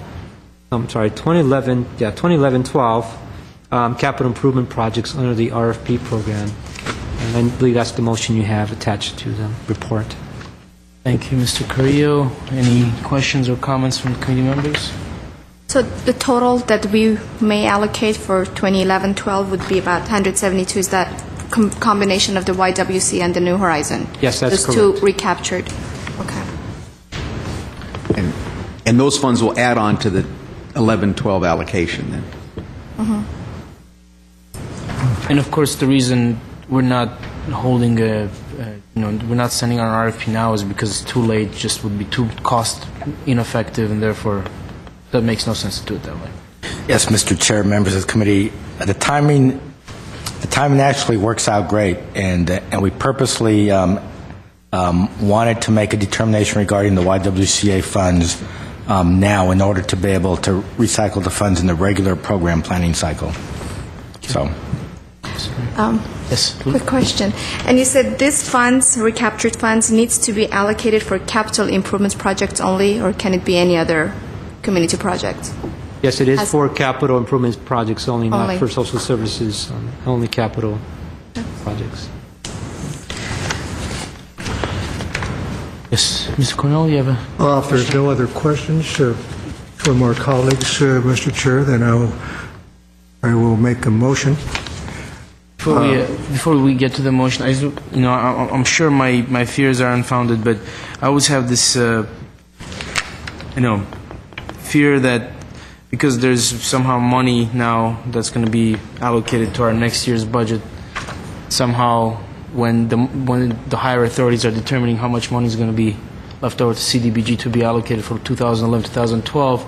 [SPEAKER 11] capital improvement projects under the RFP program. And I believe that's the motion you have attached to the report.
[SPEAKER 1] Thank you, Mr. Carrillo. Any questions or comments from the committee members?
[SPEAKER 4] So the total that we may allocate for 2011-12 would be about 172. Is that combination of the YWC and the New Horizon?
[SPEAKER 11] Yes, that's correct.
[SPEAKER 4] Those two recaptured. Okay.
[SPEAKER 7] And those funds will add on to the 11-12 allocation then?
[SPEAKER 1] And of course, the reason we're not holding we're not sending out an RFP now is because it's too late, just would be too cost ineffective, and therefore that makes no sense to do it that way.
[SPEAKER 5] Yes, Mr. Chair, members of the committee, the timing actually works out great, and we purposely wanted to make a determination regarding the YWCA funds now in order to be able to recycle the funds in the regular program planning cycle. So.
[SPEAKER 1] Yes.
[SPEAKER 4] Quick question. And you said these funds, recaptured funds, needs to be allocated for capital improvements projects only, or can it be any other community project?
[SPEAKER 11] Yes, it is for capital improvements projects only, not
[SPEAKER 4] Only.
[SPEAKER 11] for social services, only capital projects.
[SPEAKER 1] Yes, Mr. Cornell, you have a...
[SPEAKER 3] If there's no other questions from our colleagues, Mr. Chair, then I will make a motion.
[SPEAKER 1] Before we get to the motion, I'm sure my fears are unfounded, but I always have this, fear that because there's somehow money now that's going to be allocated to our next year's budget, somehow when the higher authorities are determining how much money is going to be left over to CDBG to be allocated for 2011-2012,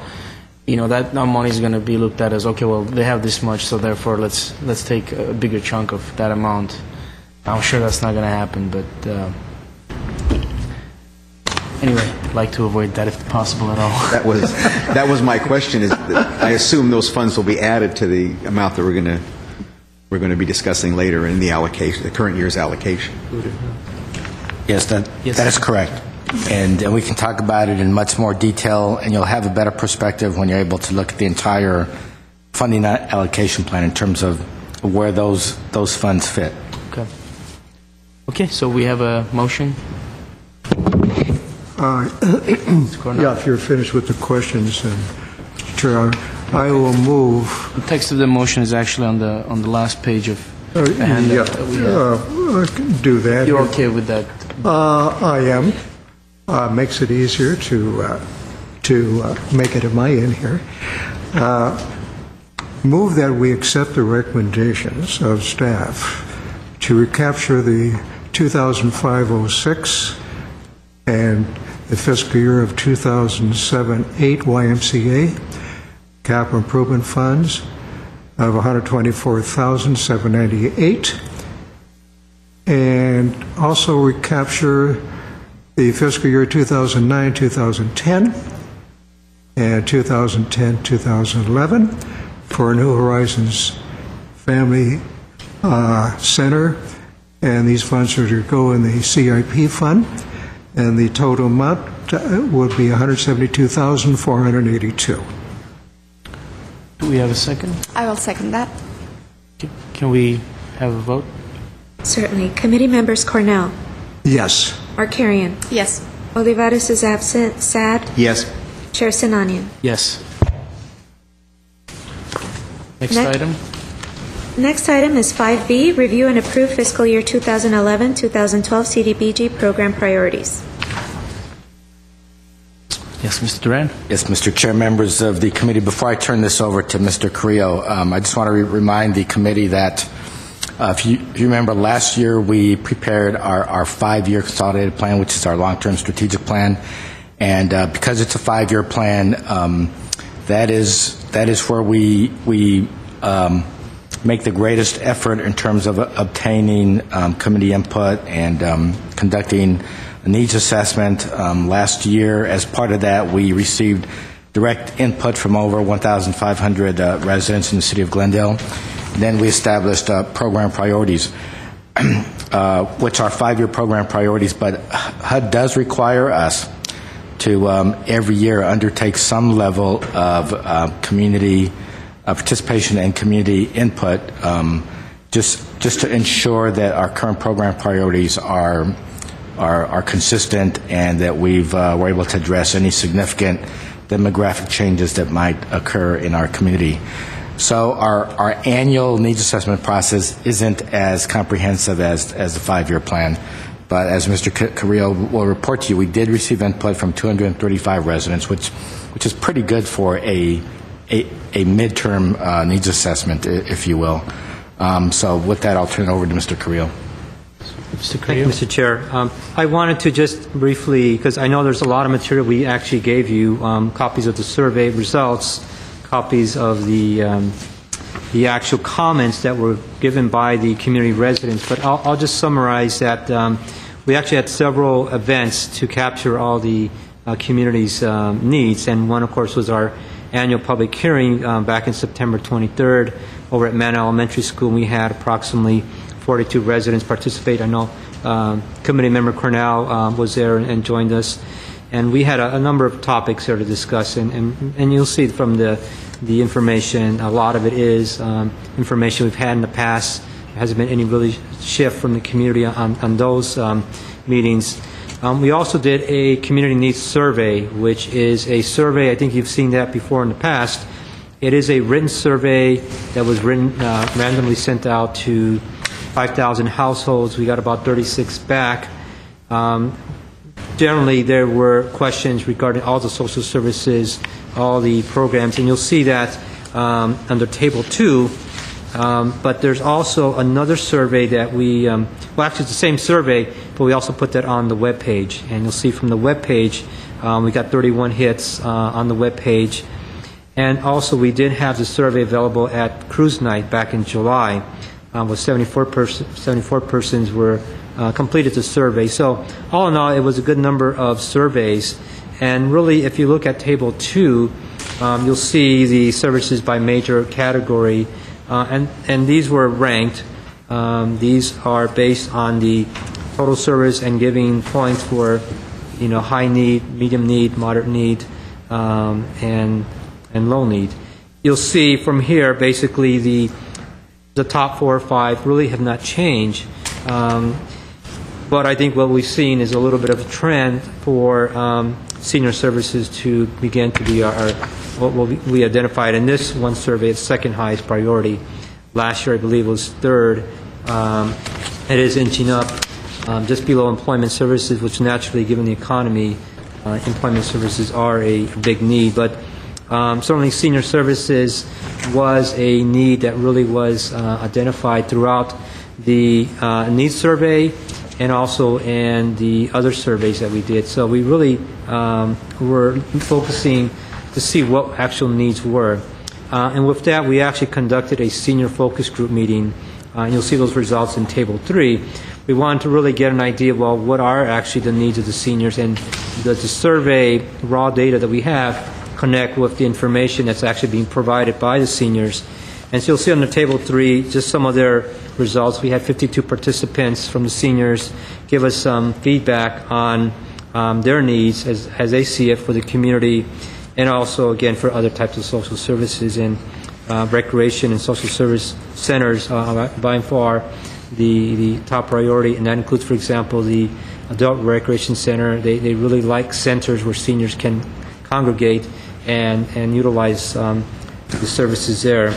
[SPEAKER 1] that money is going to be looked at as, okay, well, they have this much, so therefore let's take a bigger chunk of that amount. I'm sure that's not going to happen, but anyway, I'd like to avoid that if possible at all.
[SPEAKER 7] That was my question. Is that I assume those funds will be added to the amount that we're going to be discussing later in the allocation, the current year's allocation.
[SPEAKER 5] Yes, that is correct. And we can talk about it in much more detail, and you'll have a better perspective when you're able to look at the entire funding allocation plan in terms of where those funds fit.
[SPEAKER 1] Okay, so we have a motion.
[SPEAKER 3] If you're finished with the questions, Chair, I will move.
[SPEAKER 1] The text of the motion is actually on the last page of the handout that we have.
[SPEAKER 3] I can do that.
[SPEAKER 1] You're okay with that?
[SPEAKER 3] I am. Makes it easier to make it at my end here. Move that we accept the recommendations of staff to recapture the 2005-06 and the fiscal year of 2007-8 YMCA capital improvement funds of $124,798, and also recapture the fiscal year 2009-2010 and 2010-2011 for New Horizons Family Center, and these funds are to go in the CIP fund, and the total amount would be $172,482.
[SPEAKER 1] Do we have a second?
[SPEAKER 4] I will second that.
[SPEAKER 1] Can we have a vote?
[SPEAKER 2] Certainly. Committee members Cornell.
[SPEAKER 3] Yes.
[SPEAKER 2] Markarian.
[SPEAKER 4] Yes.
[SPEAKER 2] Olivares is absent. Sad.
[SPEAKER 7] Yes.
[SPEAKER 2] Chair Sinanian.
[SPEAKER 1] Yes. Next item.
[SPEAKER 2] Next item is 5B, review and approve fiscal year 2011-2012 CDBG program priorities.
[SPEAKER 1] Yes, Mr. Duran.
[SPEAKER 5] Yes, Mr. Chair, members of the committee, before I turn this over to Mr. Carrillo, I just want to remind the committee that if you remember last year we prepared our 5-year consolidated plan, which is our long-term strategic plan, and because it's a 5-year plan, that is where we make the greatest effort in terms of obtaining committee input and conducting a needs assessment. Last year, as part of that, we received direct input from over 1,500 residents in the city of Glendale. And then we established program priorities, which are 5-year program priorities, but HUD does require us to every year undertake some level of community participation and community input, just to ensure that our current program priorities are consistent and that we're able to address any significant demographic changes that might occur in our community. So our annual needs assessment process isn't as comprehensive as the 5-year plan. But as Mr. Carrillo will report to you, we did receive input from 235 residents, which is pretty good for a midterm needs assessment, if you will. So with that, I'll turn it over to Mr. Carrillo.
[SPEAKER 11] Thank you, Mr. Chair. I wanted to just briefly, because I know there's a lot of material we actually gave you, copies of the survey results, copies of the actual comments that were given by the community residents, but I'll just summarize that we actually had several events to capture all the community's needs, and one, of course, was our annual public hearing back in September 23rd over at Manor Elementary School. We had approximately 42 residents participate. I know Committee Member Cornell was there and joined us, and we had a number of topics there to discuss, and you'll see from the information, a lot of it is information we've had in the past. There hasn't been any really shift from the community on those meetings. We also did a community needs survey, which is a survey, I think you've seen that before in the past. It is a written survey that was randomly sent out to 5,000 households. We got about 36 back. Generally, there were questions regarding all the social services, all the programs, and you'll see that under Table 2. But there's also another survey that we, well, actually it's the same survey, but we also put that on the web page. And you'll see from the web page, we got 31 hits on the web page. And also we did have the survey available at Cruise Night back in July, with 74 persons were completed the survey. So all in all, it was a good number of surveys. And really, if you look at Table 2, you'll see the services by major category. And these were ranked. These are based on the total service and giving points for, high need, medium need, moderate need, and low need. You'll see from here, basically, the top 4 or 5 really have not changed. But I think what we've seen is a little bit of a trend for senior services to begin to be what we identified in this one survey as second highest priority. Last year, I believe, was third. It is inching up just below employment services, which naturally, given the economy, employment services are a big need. But certainly senior services was a need that really was identified throughout the needs survey and also in the other surveys that we did. So we really were focusing to see what actual needs were. And with that, we actually conducted a senior focus group meeting. And you'll see those results in Table 3. We wanted to really get an idea of, well, what are actually the needs of the seniors, and the survey raw data that we have connect with the information that's actually being provided by the seniors. And so you'll see on the Table 3 just some of their results. We had 52 participants from the seniors give us some feedback on their needs as they see it for the community, and also, again, for other types of social services and recreation and social service centers by far the top priority, and that includes, for example, the adult recreation center. They really like centers where seniors can congregate and utilize the services there.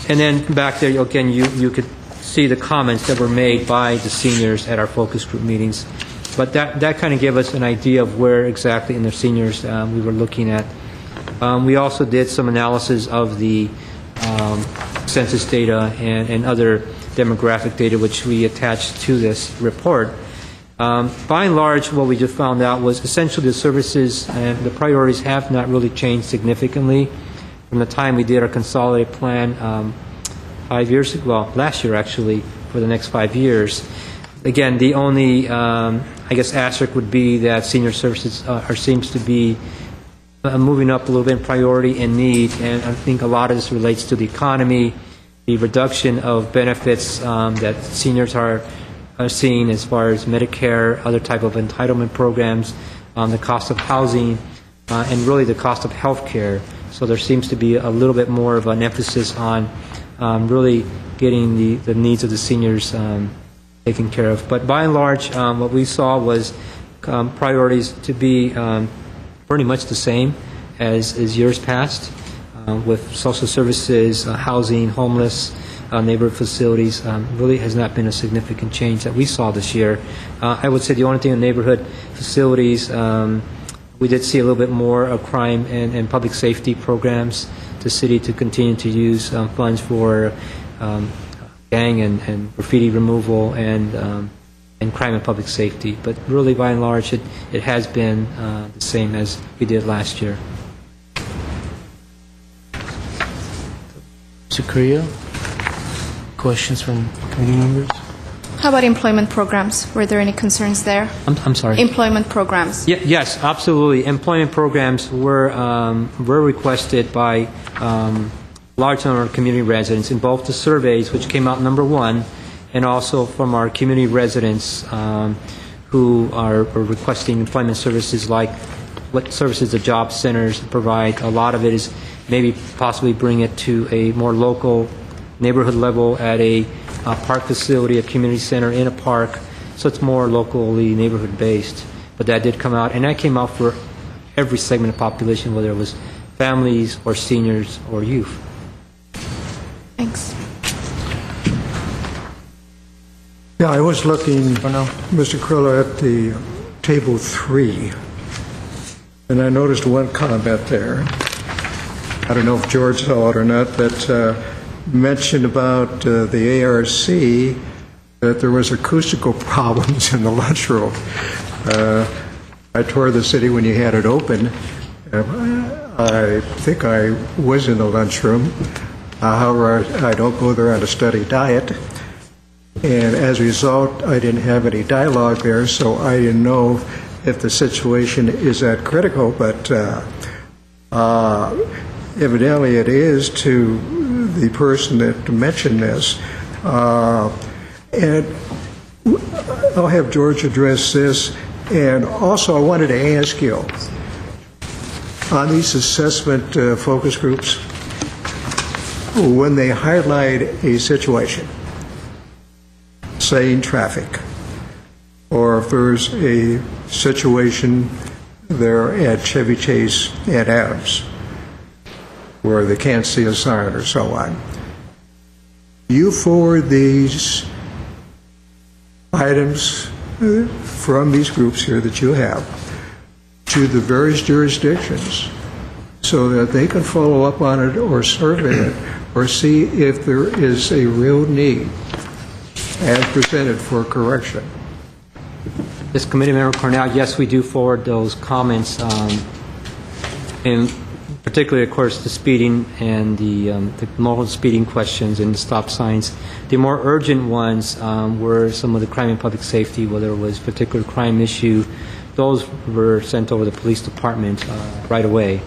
[SPEAKER 11] And then back there, again, you could see the comments that were made by the seniors at our focus group meetings. But that kind of gave us an idea of where exactly in the seniors we were looking at. We also did some analysis of the census data and other demographic data, which we attached to this report. By and large, what we just found out was essentially the services and the priorities have not really changed significantly from the time we did our consolidated plan 5 years ago, well, last year actually, for the next 5 years. Again, the only, I guess, asterisk would be that senior services seems to be moving up a little bit in priority and need, and I think a lot of this relates to the economy, the reduction of benefits that seniors are seeing as far as Medicare, other type of entitlement programs, the cost of housing, and really the cost of health care. So there seems to be a little bit more of an emphasis on really getting the needs of the seniors taken care of. But by and large, what we saw was priorities to be pretty much the same as years past, with social services, housing, homeless, neighborhood facilities. Really has not been a significant change that we saw this year. I would say the only thing in neighborhood facilities, we did see a little bit more of crime and public safety programs. The city to continue to use funds for gang and graffiti removal and crime and public safety. But really, by and large, it has been the same as we did last year.
[SPEAKER 1] Mr. Korea, questions from committee members?
[SPEAKER 4] How about employment programs? Were there any concerns there?
[SPEAKER 11] I'm sorry?
[SPEAKER 4] Employment programs.
[SPEAKER 11] Yes, absolutely. Employment programs were requested by large number of community residents in both the surveys, which came out number 1, and also from our community residents who are requesting employment services, like what services the job centers provide. A lot of it is maybe possibly bring it to a more local neighborhood level at a park facility, a community center in a park, so it's more locally neighborhood based. But that did come out, and that came out for every segment of population, whether it was families or seniors or youth.
[SPEAKER 4] Thanks.
[SPEAKER 3] Yeah, I was looking, Mr. Krillo, at the table 3, and I noticed one comment there. I don't know if George saw it or not, but mentioned about the ARC that there was acoustical problems in the lunchroom. I toured the city when you had it open. I think I was in the lunchroom. However, I don't go there on a steady diet. And as a result, I didn't have any dialogue there, so I didn't know if the situation is that critical. But evidently it is to the person that mentioned this. And I'll have George address this. And also I wanted to ask you, on these assessment focus groups, when they highlight a situation, say in traffic, or if there's a situation there at Chevy Chase at Adams, where they can't see a sign or so on, you forward these items from these groups here that you have to the various jurisdictions so that they can follow up on it or survey it or see if there is a real need as presented for correction.
[SPEAKER 11] This committee member Cornell, yes, we do forward those comments, and particularly, of course, the speeding and the multiple speeding questions and the stop signs. The more urgent ones were some of the crime and public safety, whether it was a particular crime issue. Those were sent over to the police department right away, in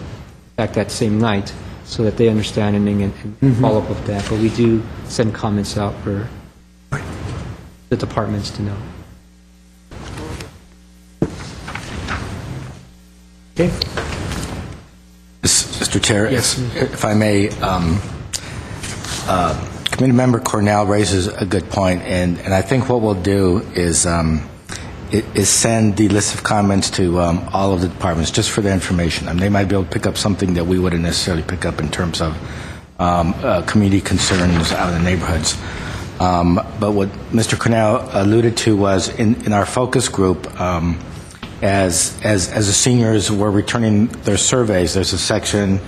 [SPEAKER 11] fact, that same night, so that they understand and follow up with that. But we do send comments out for the departments to know.
[SPEAKER 1] Okay.
[SPEAKER 5] Mr. Chair,
[SPEAKER 1] yes,
[SPEAKER 5] if I may, Committee Member Cornell raises a good point, and I think what we'll do is send the list of comments to all of the departments just for their information. They might be able to pick up something that we wouldn't necessarily pick up in terms of community concerns out in the neighborhoods. But what Mr. Cornell alluded to was in our focus group, as the seniors were returning their surveys, there's a section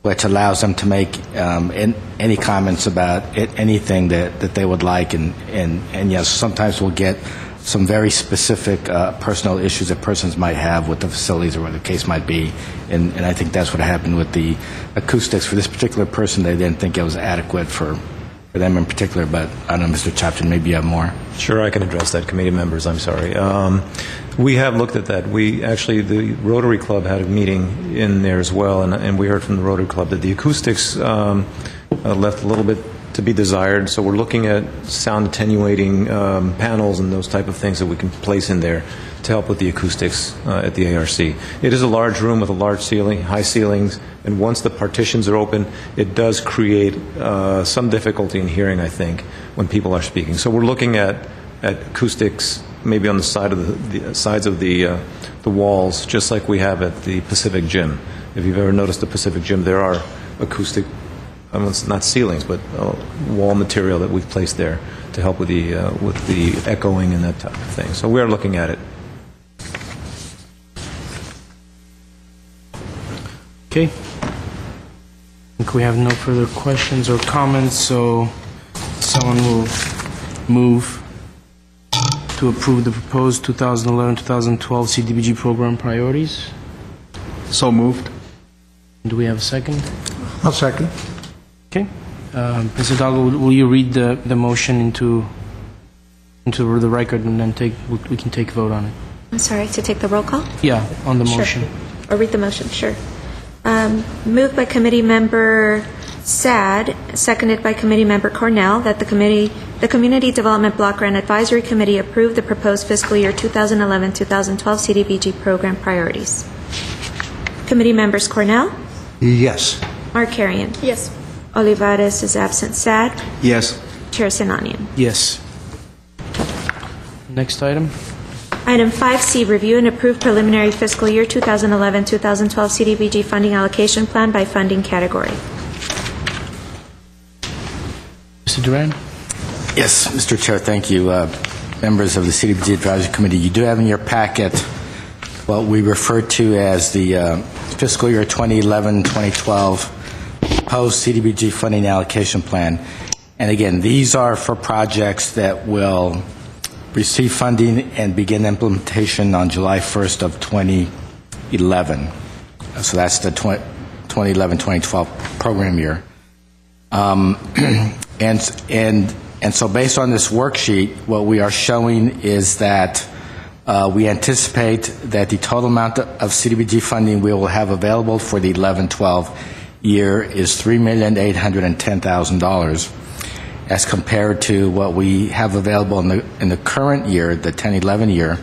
[SPEAKER 5] which allows them to make any comments about anything that they would like, and yes, sometimes we'll get some very specific personal issues that persons might have with the facilities or whatever the case might be, and I think that's what happened with the acoustics. For this particular person, they didn't think it was adequate for them in particular, but I don't know, Mr. Chapton, maybe you have more.
[SPEAKER 12] Sure, I can address that, committee members. I'm sorry. We have looked at that. The Rotary Club had a meeting in there as well, and we heard from the Rotary Club that the acoustics left a little bit to be desired. So we're looking at sound attenuating panels and those type of things that we can place in there to help with the acoustics at the ARC. It is a large room with a large ceiling, high ceilings, and once the partitions are open, it does create some difficulty in hearing, I think, when people are speaking. So we're looking at acoustics maybe on the side of the sides of the walls, just like we have at the Pacific Gym. If you've ever noticed the Pacific Gym, there are acoustic, it's not ceilings, but wall material that we've placed there to help with the echoing and that type of thing. So we are looking at it.
[SPEAKER 1] Okay. I think we have no further questions or comments, so someone will move to approve the proposed 2011-2012 CDBG program priorities.
[SPEAKER 7] So moved.
[SPEAKER 1] Do we have a second?
[SPEAKER 3] I'll second.
[SPEAKER 1] Okay. Ms. Hidalgo, will you read the motion into the record, and then we can take a vote on it?
[SPEAKER 2] I'm sorry, to take the roll call?
[SPEAKER 1] Yeah, on the
[SPEAKER 2] Sure.
[SPEAKER 1] motion.
[SPEAKER 2] Or read the motion, sure. Moved by Committee Member Sad, seconded by Committee Member Cornell, that the Community Development Block Grant Advisory Committee approve the proposed fiscal year 2011-2012 CDBG program priorities. Committee Members Cornell?
[SPEAKER 3] Yes.
[SPEAKER 2] Markarian?
[SPEAKER 4] Yes.
[SPEAKER 2] Olivares is absent. Sad?
[SPEAKER 7] Yes.
[SPEAKER 2] Chair Sinanian.
[SPEAKER 1] Yes. Next item.
[SPEAKER 2] Item 5C, review and approve preliminary fiscal year 2011-2012 CDBG funding allocation plan by funding category.
[SPEAKER 1] Mr. Duran?
[SPEAKER 5] Yes, Mr. Chair, thank you. Members of the CDBG Advisory Committee, you do have in your packet what we refer to as the fiscal year 2011-2012 proposed CDBG funding allocation plan. And again, these are for projects that will receive funding and begin implementation on July 1st of 2011. So that's the 2011-2012 program year. And so based on this worksheet, what we are showing is that we anticipate that the total amount of CDBG funding we will have available for the 11-12 year is $3,810,000, as compared to what we have available in the current year, the 10-11 year,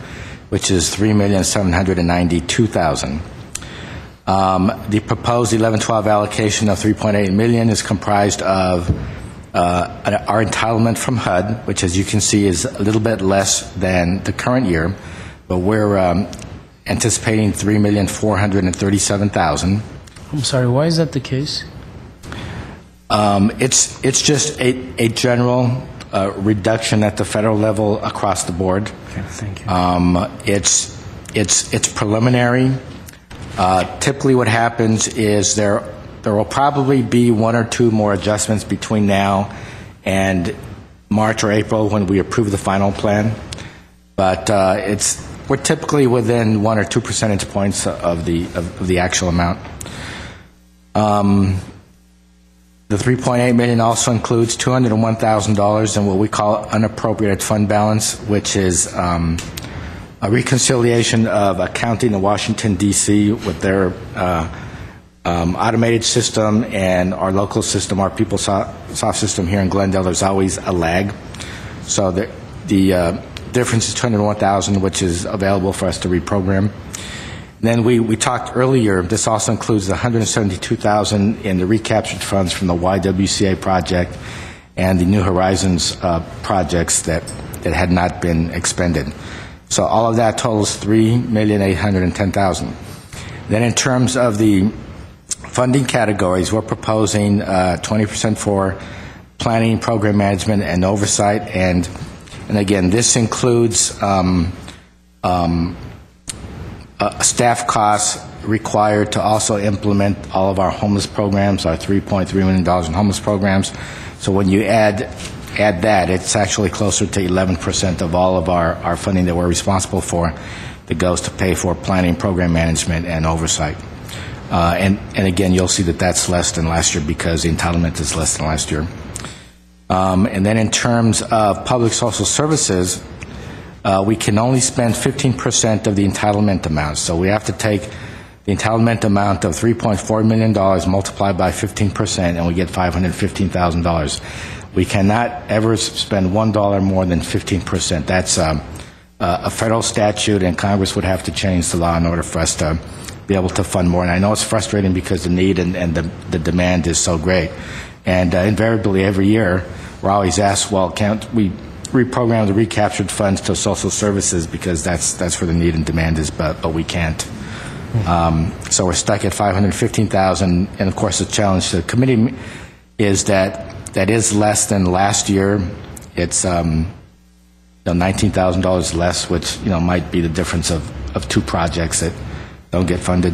[SPEAKER 5] which is $3,792,000. The proposed 11-12 allocation of $3.8 million is comprised of our entitlement from HUD, which, as you can see, is a little bit less than the current year, but we're anticipating $3,437,000.
[SPEAKER 1] I'm sorry, why is that the case?
[SPEAKER 5] It's just a general reduction at the federal level across the board.
[SPEAKER 1] Okay, thank you.
[SPEAKER 5] It's preliminary. Typically, what happens is there will probably be one or two more adjustments between now and March or April when we approve the final plan. But we're typically within 1 or 2 percentage points of the actual amount. The $3.8 million also includes $201,000 in what we call unappropriated fund balance, which is a reconciliation of accounting in Washington, D.C. with their automated system and our local system, our PeopleSoft system here in Glendale. There's always a lag. So the difference is $201,000, which is available for us to reprogram. Then we talked earlier, this also includes the $172,000 in the recaptured funds from the YWCA project and the New Horizons projects that had not been expended. So all of that totals $3,810,000. Then in terms of the funding categories, we're proposing 20% for planning, program management, and oversight. And again, this includes staff costs required to also implement all of our homeless programs, our $3.3 million in homeless programs. So when you add that, it's actually closer to 11% of all of our funding that we're responsible for that goes to pay for planning, program management, and oversight. And again, you'll see that that's less than last year because the entitlement is less than last year. And then in terms of public social services, we can only spend 15% of the entitlement amount. So we have to take the entitlement amount of $3.4 million multiplied by 15%, and we get $515,000. We cannot ever spend $1 more than 15%. That's a federal statute, and Congress would have to change the law in order for us to be able to fund more. And I know it's frustrating because the need and the demand is so great. And invariably every year, we're always asked, well, can't we reprogram the recaptured funds to social services because that's where the need and demand is, but we can't. So we're stuck at $515,000, and of course the challenge to the committee is that is less than last year. It's $19,000 less, which might be the difference of two projects that don't get funded.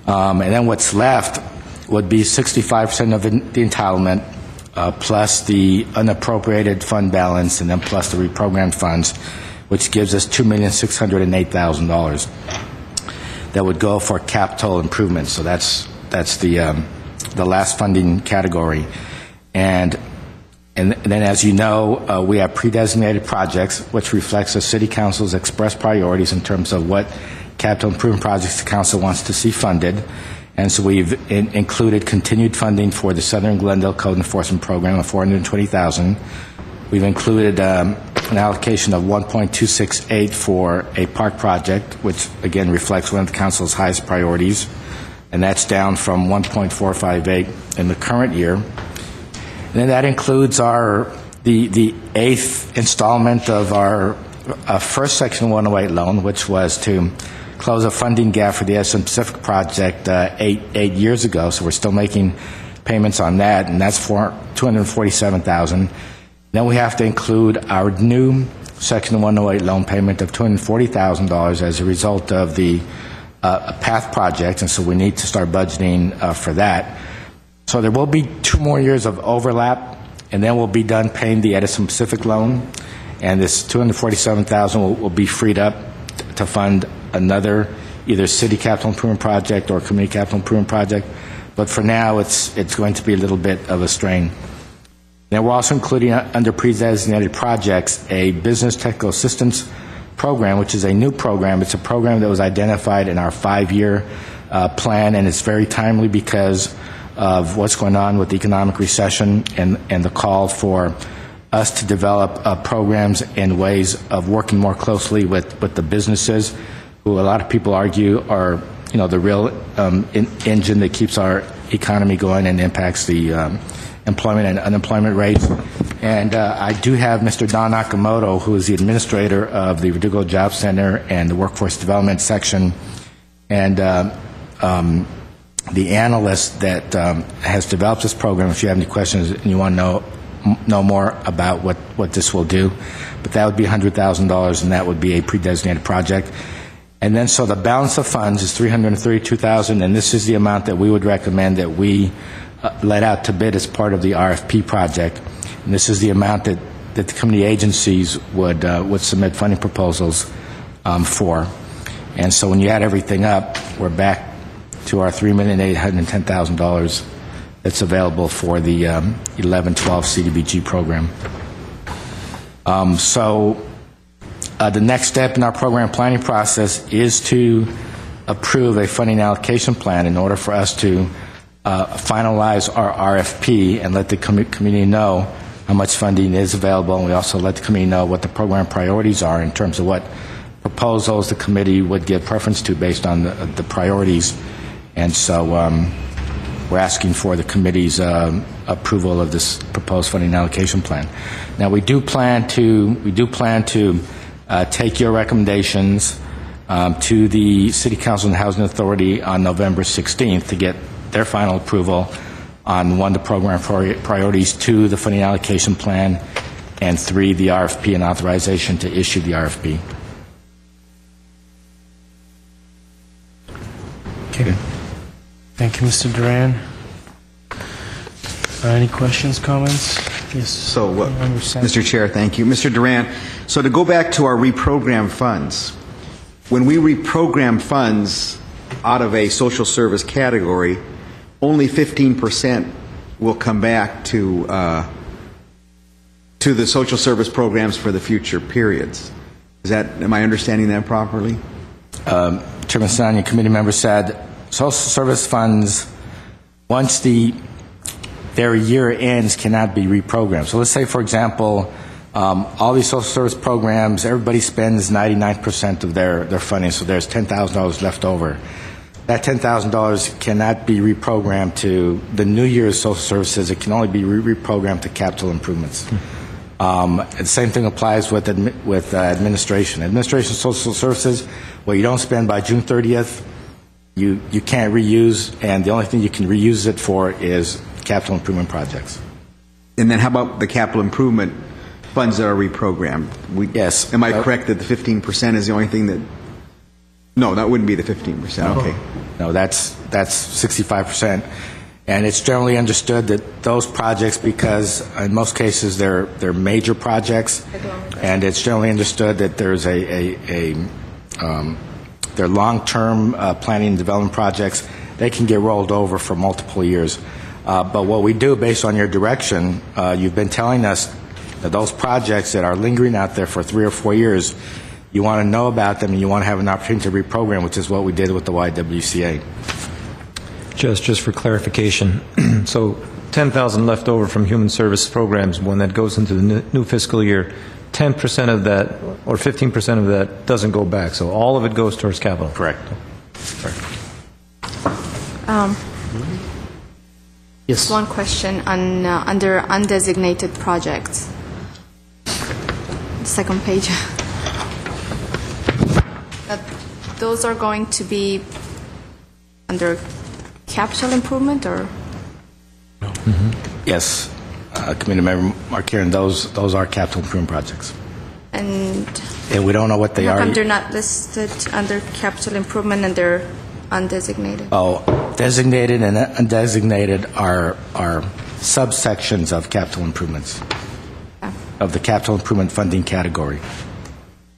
[SPEAKER 5] And then what's left would be 65% of the entitlement, plus the unappropriated fund balance, and then plus the reprogrammed funds, which gives us $2,608,000 that would go for capital improvements. So that's the last funding category. And then, as you know, we have pre-designated projects, which reflects the City Council's expressed priorities in terms of what capital improvement projects the Council wants to see funded. And so we've included continued funding for the Southern Glendale Code Enforcement Program of $420,000. We've included an allocation of $1.268 for a park project, which again reflects one of the Council's highest priorities, and that's down from $1.458 in the current year. And then that includes the eighth installment of our first Section 108 loan, which was to close a funding gap for the Edison Pacific project eight years ago. So we're still making payments on that, and that's for $247,000. Then we have to include our new Section 108 loan payment of $240,000 as a result of the PATH project, and so we need to start budgeting for that. So there will be 2 more years of overlap, and then we'll be done paying the Edison Pacific loan, and this $247,000 will be freed up to fund another either city capital improvement project or community capital improvement project. But for now, it's going to be a little bit of a strain. Now, we're also including under pre-designated projects a business technical assistance program, which is a new program. It's a program that was identified in our 5-year plan, and it's very timely because of what's going on with the economic recession and the call for us to develop programs and ways of working more closely with the businesses, who a lot of people argue are the real engine that keeps our economy going and impacts the employment and unemployment rates. And I do have Mr. Don Nakamoto, who is the administrator of the Verdugo Job Center and the Workforce Development Section, and the analyst that has developed this program. If you have any questions and you want to know more about what this will do, but that would be $100,000, and that would be a pre-designated project. And then so the balance of funds is $332,000, and this is the amount that we would recommend that we let out to bid as part of the RFP project. And this is the amount that the community agencies would submit funding proposals for. And so when you add everything up, we're back to our $3,810,000 that's available for the 11-12 CDBG program. The next step in our program planning process is to approve a funding allocation plan in order for us to finalize our RFP and let the community know how much funding is available, and we also let the community know what the program priorities are in terms of what proposals the committee would give preference to based on the priorities. And so we're asking for the committee's approval of this proposed funding allocation plan. Now, we do plan to take your recommendations to the City Council and Housing Authority on November 16th to get their final approval on 1, the program priorities, 2, the funding allocation plan, and 3, the RFP and authorization to issue the RFP.
[SPEAKER 1] Okay. Thank you, Mr. Duran. Any questions, comments? Yes.
[SPEAKER 7] So, Mr. Chair, thank you. Mr. Duran, so to go back to our reprogram funds, when we reprogram funds out of a social service category, only 15% will come back to the social service programs for the future periods. Am I understanding that properly?
[SPEAKER 5] Chairman Sinanian, committee member said social service funds, once their year ends, cannot be reprogrammed. So let's say, for example, all these social service programs, everybody spends 99% of their funding, so there's $10,000 left over. That $10,000 cannot be reprogrammed to the new year's social services. It can only be reprogrammed to capital improvements. The same thing applies with administration. Administration social services, what you don't spend by June 30th, you can't reuse, and the only thing you can reuse it for is capital improvement projects.
[SPEAKER 7] And then how about the capital improvement funds that are reprogrammed?
[SPEAKER 5] Yes.
[SPEAKER 7] Am I correct that the 15% is the only thing that... No, that wouldn't be the 15%. Okay.
[SPEAKER 5] No, that's 65%. And it's generally understood that those projects, because in most cases they're major projects, and it's generally understood that there's they're long-term planning and development projects. They can get rolled over for multiple years. But what we do, based on your direction, you've been telling us that those projects that are lingering out there for 3 or 4 years, you want to know about them and you want to have an opportunity to reprogram, which is what we did with the YWCA.
[SPEAKER 12] Just for clarification, so $10,000 left over from human service programs when that goes into the new fiscal year, 10% of that or 15% of that doesn't go back. So all of it goes towards capital.
[SPEAKER 5] Correct.
[SPEAKER 4] Yes. One question on under undesignated projects. Second page. Those are going to be under capital improvement or?
[SPEAKER 5] No. Yes. Committee Member Markarian, those are capital improvement projects.
[SPEAKER 4] And
[SPEAKER 5] we don't know what they are.
[SPEAKER 4] How come they're not listed under capital improvement and they're undesignated?
[SPEAKER 5] Oh, designated and undesignated are subsections of capital improvements, of the capital improvement funding category.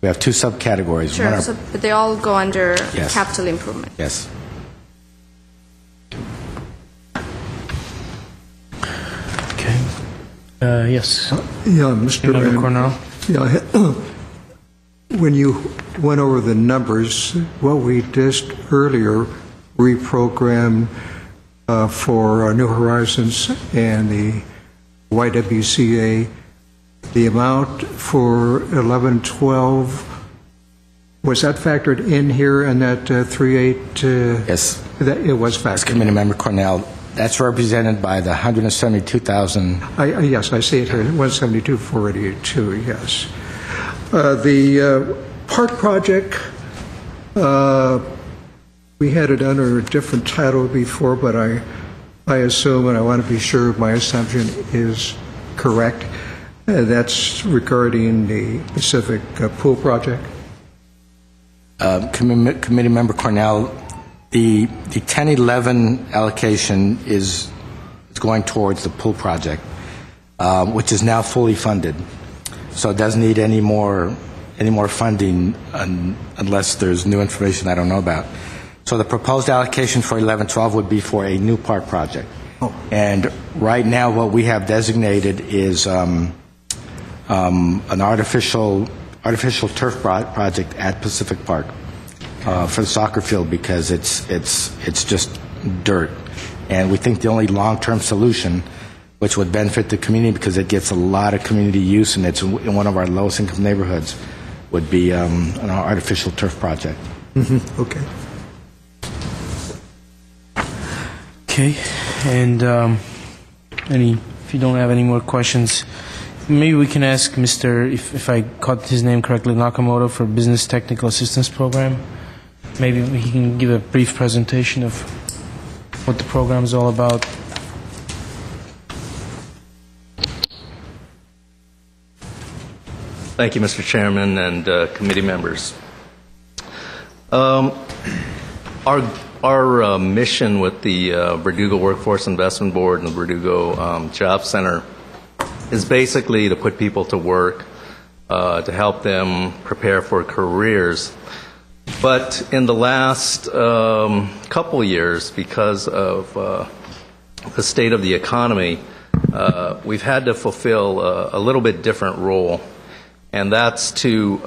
[SPEAKER 5] We have 2 subcategories.
[SPEAKER 4] Sure, but they all go under
[SPEAKER 5] yes.
[SPEAKER 4] capital improvement.
[SPEAKER 5] Yes.
[SPEAKER 1] Okay. Yes.
[SPEAKER 3] Yeah, Mr.
[SPEAKER 1] Cornell.
[SPEAKER 3] Yeah, when you went over the numbers, what we just earlier reprogrammed for New Horizons and the YWCA, the amount for 11-12, was that factored in here in that 3.8?
[SPEAKER 5] Yes.
[SPEAKER 3] It was factored.
[SPEAKER 5] Committee Member Cornell, that's represented by the $172,000.
[SPEAKER 3] Yes, I see it here, 172,482, yes. The park project, we had it under a different title before, but I assume, and I want to be sure my assumption is correct, that's regarding the Pacific Pool project.
[SPEAKER 5] Committee Member Cornell, the 10-11 allocation is going towards the pool project, which is now fully funded. So it doesn't need any more funding unless there's new information I don't know about. So the proposed allocation for 11-12 would be for a new park project. Oh. And right now what we have designated is an artificial turf project at Pacific Park for the soccer field, because it's just dirt. And we think the only long-term solution, which would benefit the community because it gets a lot of community use and it's in one of our lowest income neighborhoods, would be an artificial turf project.
[SPEAKER 3] Mm-hmm. Okay.
[SPEAKER 1] Okay, and if you don't have any more questions, maybe we can ask Mr., if I caught his name correctly, Nakamoto, for Business Technical Assistance Program. Maybe he can give a brief presentation of what the program is all about.
[SPEAKER 13] Thank you, Mr. Chairman and committee members. Our mission with the Verdugo Workforce Investment Board and the Verdugo Job Center is basically to put people to work, to help them prepare for careers. But in the last couple years, because of the state of the economy, we've had to fulfill a little bit different role, and that's to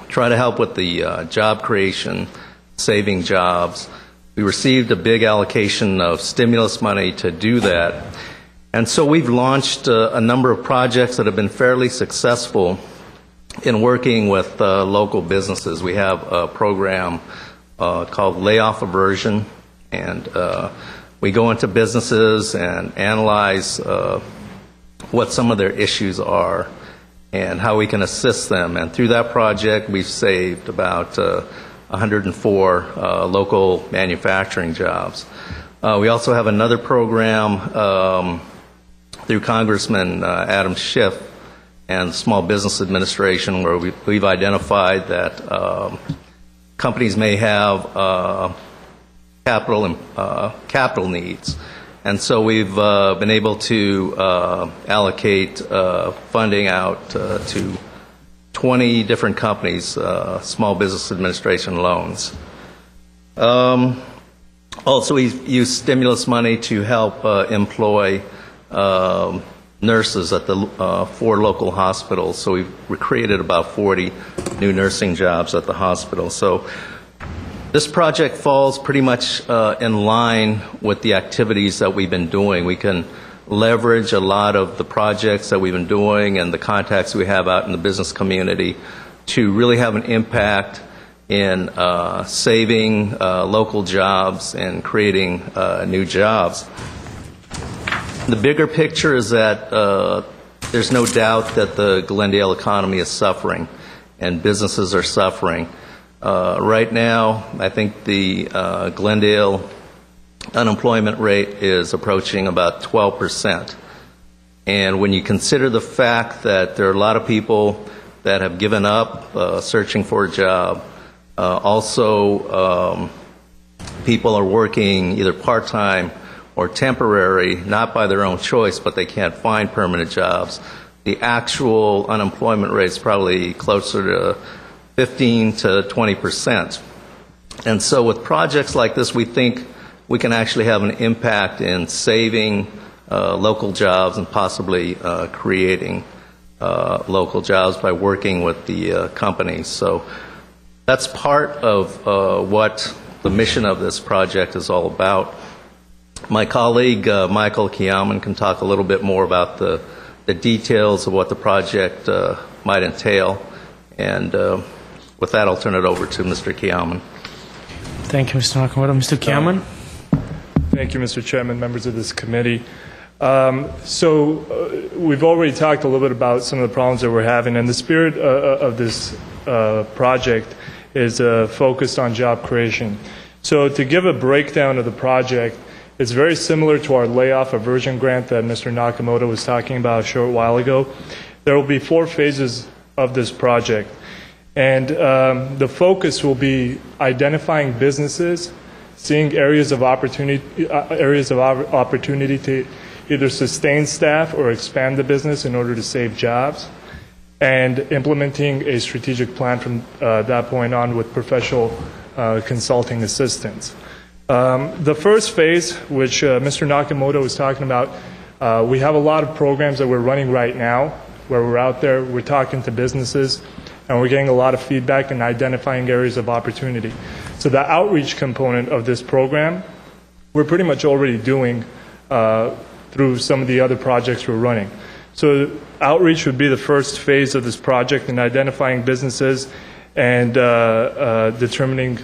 [SPEAKER 13] try to help with the job creation, saving jobs. We received a big allocation of stimulus money to do that. And so we've launched a number of projects that have been fairly successful in working with local businesses. We have a program called Layoff Aversion, and we go into businesses and analyze what some of their issues are and how we can assist them. And through that project, we've saved about 104 local manufacturing jobs. We also have another program through Congressman Adam Schiff and Small Business Administration, where we've identified that companies may have capital needs. And so we've been able to allocate funding out to 20 different companies, Small Business Administration loans. Also, we've used stimulus money to help employ nurses at the 4 local hospitals. So we've created about 40 new nursing jobs at the hospital. So this project falls pretty much in line with the activities that we've been doing. We can leverage a lot of the projects that we've been doing and the contacts we have out in the business community to really have an impact in saving local jobs and creating new jobs. The bigger picture is that there's no doubt that the Glendale economy is suffering and businesses are suffering. Right now, I think the Glendale unemployment rate is approaching about 12%. And when you consider the fact that there are a lot of people that have given up searching for a job, also people are working either part-time or temporary, not by their own choice, but they can't find permanent jobs, the actual unemployment rate is probably closer to 15 to 20%. And so with projects like this, we think we can actually have an impact in saving local jobs and possibly creating local jobs by working with the companies. So that's part of what the mission of this project is all about. My colleague, Michael Kiaman, can talk a little bit more about the details of what the project might entail. And with that, I'll turn it over to Mr. Kiaman.
[SPEAKER 1] Thank you, Mr. Nakamoto. Mr. Kiaman?
[SPEAKER 14] Thank you, Mr. Chairman, members of this committee. We've already talked a little bit about some of the problems that we're having, and the spirit of this project is focused on job creation. So to give a breakdown of the project, it's very similar to our layoff aversion grant that Mr. Nakamoto was talking about a short while ago. There will be 4 phases of this project. And the focus will be identifying businesses, seeing areas of opportunity to either sustain staff or expand the business in order to save jobs, and implementing a strategic plan from that point on with professional consulting assistance. The first phase, which Mr. Nakamoto was talking about, we have a lot of programs that we're running right now where we're out there, we're talking to businesses, and we're getting a lot of feedback and identifying areas of opportunity. So the outreach component of this program, we're pretty much already doing through some of the other projects we're running. So outreach would be the first phase of this project in identifying businesses and determining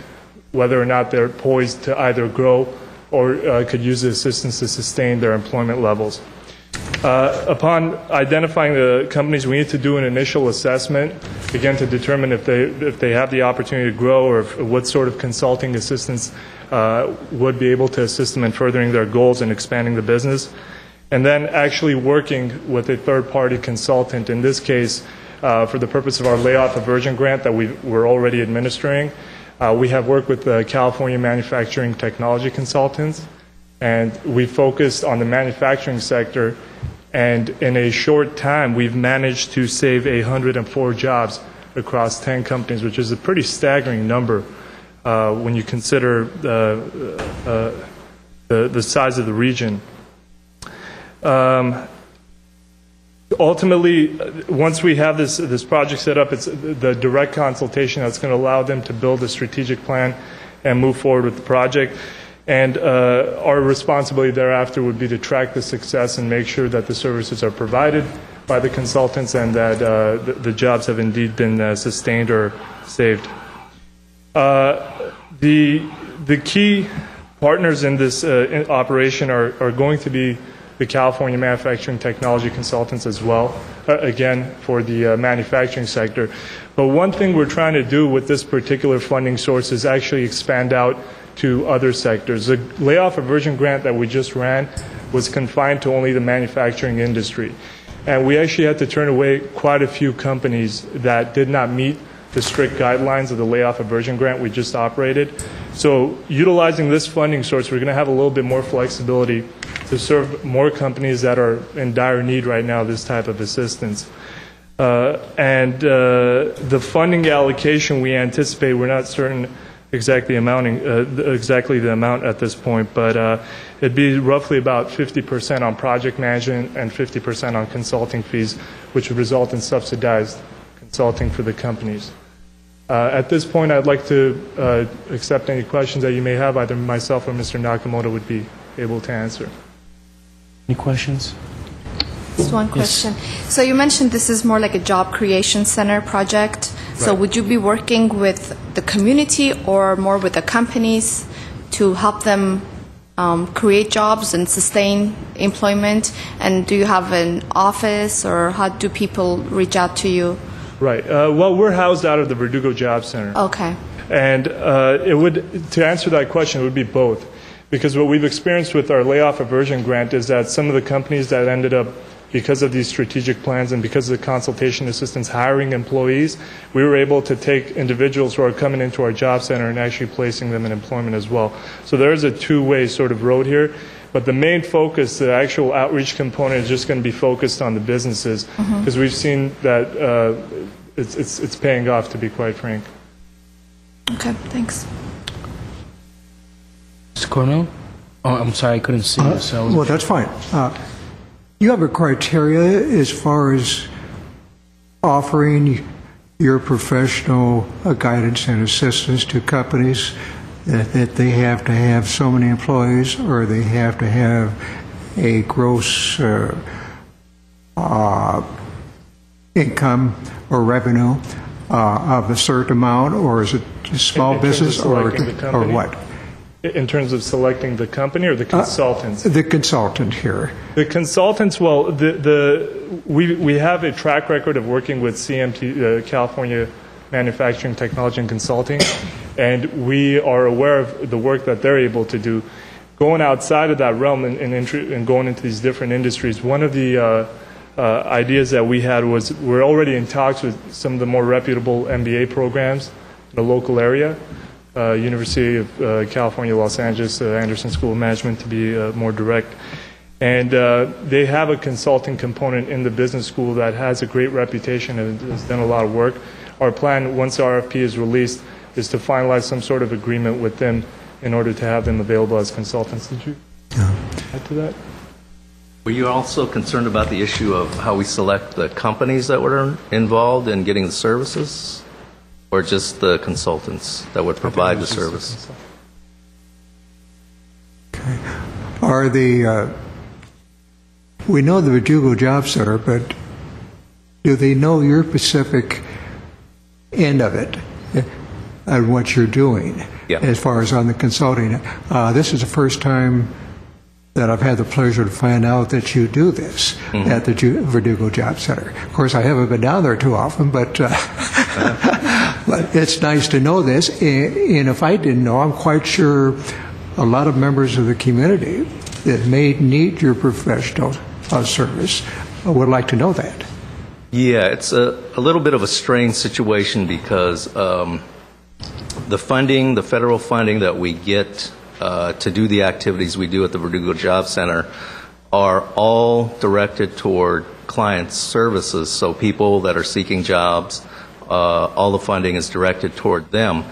[SPEAKER 14] whether or not they're poised to either grow or could use the assistance to sustain their employment levels. Upon identifying the companies, we need to do an initial assessment, again, to determine if they have the opportunity to grow or what sort of consulting assistance would be able to assist them in furthering their goals and expanding the business. And then actually working with a third-party consultant, in this case, for the purpose of our layoff aversion grant that we're already administering. We have worked with the California Manufacturing Technology Consultants, and we focused on the manufacturing sector, and in a short time we've managed to save 104 jobs across 10 companies, which is a pretty staggering number when you consider the size of the region. Ultimately, once we have this project set up, it's the direct consultation that's going to allow them to build a strategic plan and move forward with the project. And our responsibility thereafter would be to track the success and make sure that the services are provided by the consultants and that the jobs have indeed been sustained or saved. The key partners in this operation are going to be the California Manufacturing Technology Consultants as well, again, for the manufacturing sector. But one thing we're trying to do with this particular funding source is actually expand out to other sectors. The layoff aversion grant that we just ran was confined to only the manufacturing industry. And we actually had to turn away quite a few companies that did not meet the strict guidelines of the layoff aversion grant we just operated. So utilizing this funding source, we're going to have a little bit more flexibility to serve more companies that are in dire need right now of this type of assistance. The funding allocation we anticipate, we're not certain exactly the amount at this point, but it'd be roughly about 50% on project management and 50% on consulting fees, which would result in subsidized consulting for the companies. At this point, I'd like to accept any questions that you may have. Either myself or Mr. Nakamoto would be able to answer.
[SPEAKER 1] Any questions?
[SPEAKER 4] Just one question. So you mentioned this is more like a job creation center project. So would you be working with the community or more with the companies to help them create jobs and sustain employment? And do you have an office, or how do people reach out to you?
[SPEAKER 14] Right. Well, we're housed out of the Verdugo Job Center.
[SPEAKER 4] Okay.
[SPEAKER 14] And to answer that question, it would be both. Because what we've experienced with our layoff aversion grant is that some of the companies that ended up, because of these strategic plans and because of the consultation assistance hiring employees, we were able to take individuals who are coming into our job center and actually placing them in employment as well. So there is a two-way sort of road here. But the main focus, the actual outreach component, is just going to be focused on the businesses, because we've seen that it's paying off, to be quite frank.
[SPEAKER 4] Okay, thanks.
[SPEAKER 1] Mr. Cornell? Oh, I'm sorry, I couldn't see you. So
[SPEAKER 3] well, that's fine. You have a criteria as far as offering your professional guidance and assistance to companies, that they have to have so many employees, or they have to have a gross income or revenue of a certain amount, or is it just small business, or what?
[SPEAKER 14] In terms of selecting the company or the consultants?
[SPEAKER 3] The consultant here.
[SPEAKER 14] The consultants, well, we have a track record of working with CMT, California Manufacturing Technology and Consulting, and we are aware of the work that they're able to do. Going outside of that realm and going into these different industries, one of the ideas that we had was we're already in talks with some of the more reputable MBA programs in the local area. University of California, Los Angeles, Anderson School of Management, to be more direct. And they have a consulting component in the business school that has a great reputation and has done a lot of work. Our plan, once the RFP is released, is to finalize some sort of agreement with them in order to have them available as consultants. Did you add to that?
[SPEAKER 13] Were you also concerned about the issue of how we select the companies that were involved in getting the services? Or just the consultants that would provide the service?
[SPEAKER 3] Okay. Are we know the Verdugo Job Center, but do they know your specific end of it and what you're doing as far as on the consulting? This is the first time that I've had the pleasure to find out that you do this at the Verdugo Job Center. Of course, I haven't been down there too often, but but it's nice to know this. And if I didn't know, I'm quite sure a lot of members of the community that may need your professional service would like to know that.
[SPEAKER 13] Yeah, it's a little bit of a strange situation because the funding, the federal funding that we get to do the activities we do at the Verdugo Job Center are all directed toward client services. So people that are seeking jobs, all the funding is directed toward them.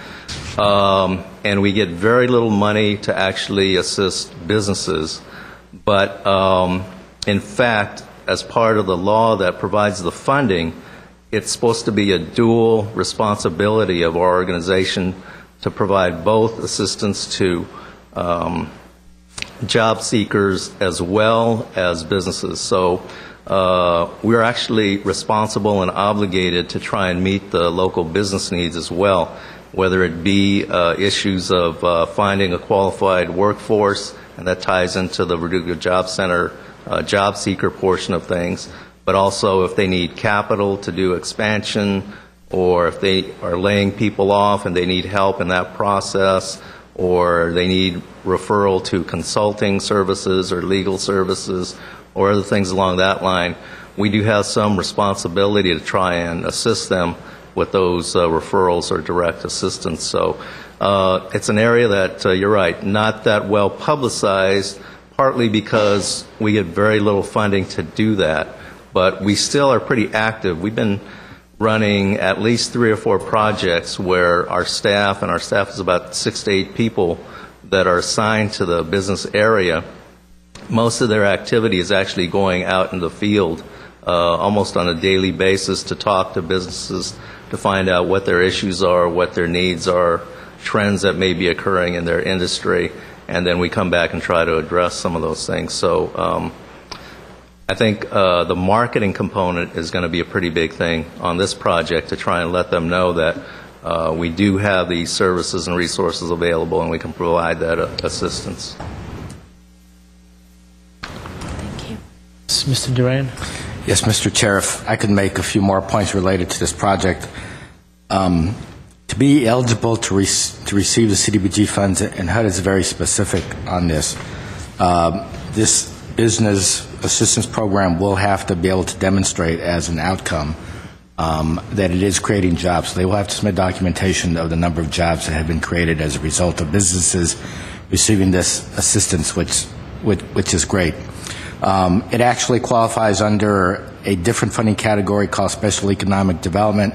[SPEAKER 13] And we get very little money to actually assist businesses. But in fact, as part of the law that provides the funding, it's supposed to be a dual responsibility of our organization to provide both assistance to job seekers as well as businesses. So we're actually responsible and obligated to try and meet the local business needs as well, whether it be issues of finding a qualified workforce, and that ties into the Verdugo Job Center job seeker portion of things, but also if they need capital to do expansion, or if they are laying people off and they need help in that process, or they need referral to consulting services or legal services or other things along that line, we do have some responsibility to try and assist them with those referrals or direct assistance. So it's an area that, you're right, not that well publicized, partly because we get very little funding to do that, but we still are pretty active. We've been running at least 3 or 4 projects where our staff, and our staff is about 6 to 8 people that are assigned to the business area, most of their activity is actually going out in the field almost on a daily basis to talk to businesses, to find out what their issues are, what their needs are, trends that may be occurring in their industry, and then we come back and try to address some of those things. So I think the marketing component is going to be a pretty big thing on this project, to try and let them know that we do have these services and resources available and we can provide that assistance.
[SPEAKER 2] Thank you.
[SPEAKER 1] Mr. Duran?
[SPEAKER 5] Yes, Mr. Chair, if I could make a few more points related to this project. To be eligible to receive the CDBG funds, and HUD is very specific on this, this business assistance program will have to be able to demonstrate as an outcome that it is creating jobs. So they will have to submit documentation of the number of jobs that have been created as a result of businesses receiving this assistance, which is great. It actually qualifies under a different funding category called Special Economic Development.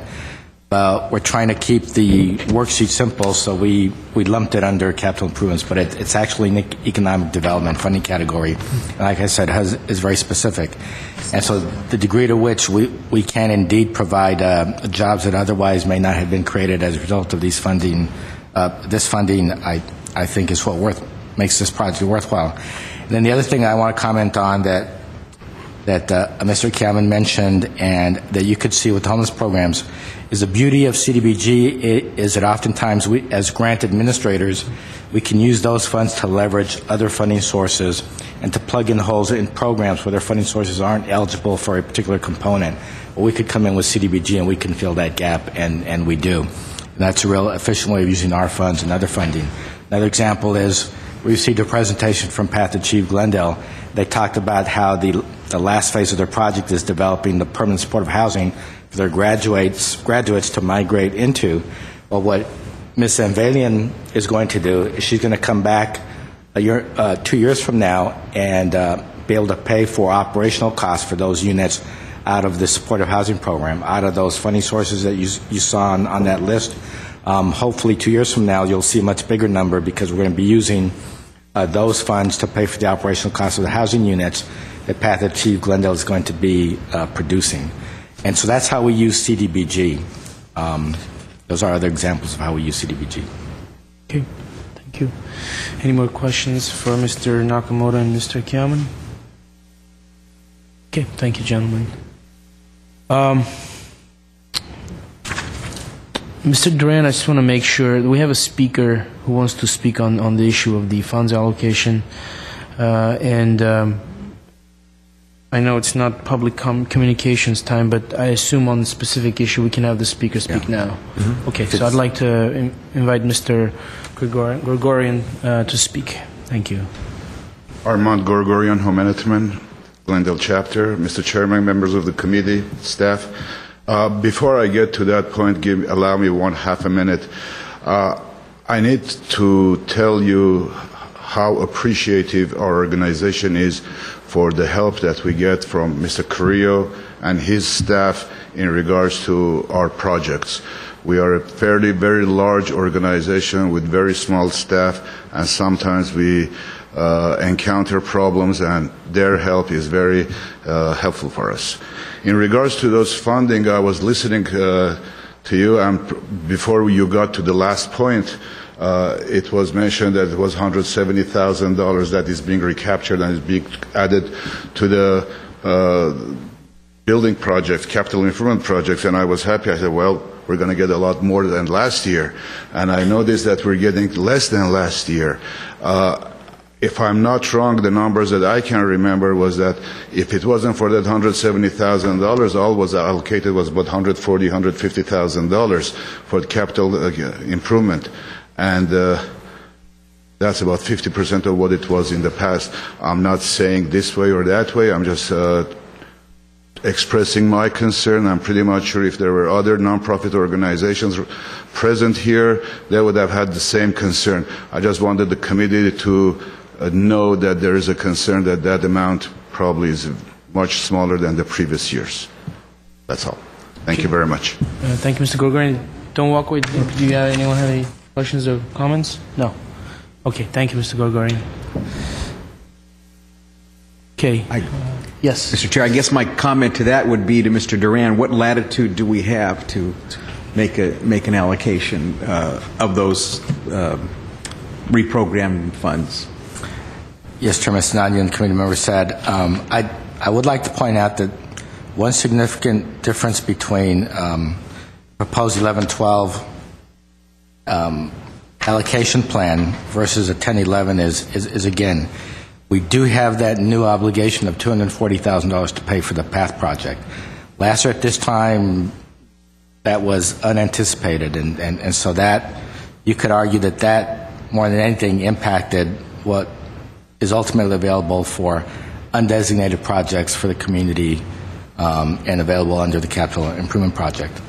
[SPEAKER 5] We're trying to keep the worksheet simple, so we lumped it under capital improvements, but it's actually an economic development funding category. And like I said, is very specific. And so the degree to which we can indeed provide jobs that otherwise may not have been created as a result of these funding, this funding, I think is what makes this project worthwhile. And then the other thing I want to comment on that Mr. Cameron mentioned, and that you could see with homeless programs, is the beauty of CDBG is that oftentimes we, as grant administrators, we can use those funds to leverage other funding sources and to plug in holes in programs where their funding sources aren't eligible for a particular component. Well, we could come in with CDBG and we can fill that gap, and we do. And that's a real efficient way of using our funds and other funding. Another example is we received a presentation from Path to Achieve Glendale. They talked about how the last phase of their project is developing the permanent supportive housing for their graduates to migrate into. Well, what Ms. Zanvalian is going to do is she's going to come back 2 years from now and be able to pay for operational costs for those units out of the supportive housing program, out of those funding sources that you saw on that list. Hopefully 2 years from now you'll see a much bigger number, because we're going to be using those funds to pay for the operational costs of the housing units that Path to Achieve Glendale is going to be producing. And so that's how we use CDBG. Those are other examples of how we use CDBG.
[SPEAKER 1] Okay, thank you. Any more questions for Mr. Nakamoto and Mr. Kiaman? Okay, thank you, gentlemen. Mr. Duran, I just want to make sure we have a speaker who wants to speak on the issue of the funds allocation. And I know it's not public communications time, but I assume on the specific issue we can have the speaker speak now. Okay, so I'd like to invite Mr. Gregorian to speak. Thank you.
[SPEAKER 15] Armand Gregorian, Humanitman, Glendale chapter. Mr. Chairman, members of the committee, staff. Before I get to that point, allow me half a minute. I need to tell you how appreciative our organization is for the help that we get from Mr. Carrillo and his staff in regards to our projects. We are a very large organization with very small staff, and sometimes we encounter problems, and their help is very helpful for us. In regards to those funding, I was listening to you, and before you got to the last point, it was mentioned that it was $170,000 that is being recaptured and is being added to the building projects, capital improvement projects, and I was happy. I said, well, we're going to get a lot more than last year. And I noticed that we're getting less than last year. If I'm not wrong, the numbers that I can remember was that if it wasn't for that $170,000, all was allocated was about $140,000, $150,000 for capital improvement. And that's about 50% of what it was in the past. I'm not saying this way or that way. I'm just expressing my concern. I'm pretty much sure if there were other nonprofit organizations present here, they would have had the same concern. I just wanted the committee to know that there is a concern that that amount probably is much smaller than the previous years. That's all. Thank you very much.
[SPEAKER 1] Thank you, Mr. Gregorian. Don't walk away. Do you anyone have any questions or comments? No. Okay. Thank you, Mr. Gregorian. Okay. Yes.
[SPEAKER 7] Mr. Chair, I guess my comment to that would be to Mr. Duran, what latitude do we have to make an allocation of those reprogrammed funds?
[SPEAKER 5] Yes, Chairman Sinani and committee member said, I would like to point out that one significant difference between proposed 1112 allocation plan versus a 1011 is again, we do have that new obligation of $240,000 to pay for the PATH project. Last year at this time, that was unanticipated, and so that, you could argue that more than anything impacted what is ultimately available for undesignated projects for the community and available under the capital improvement project.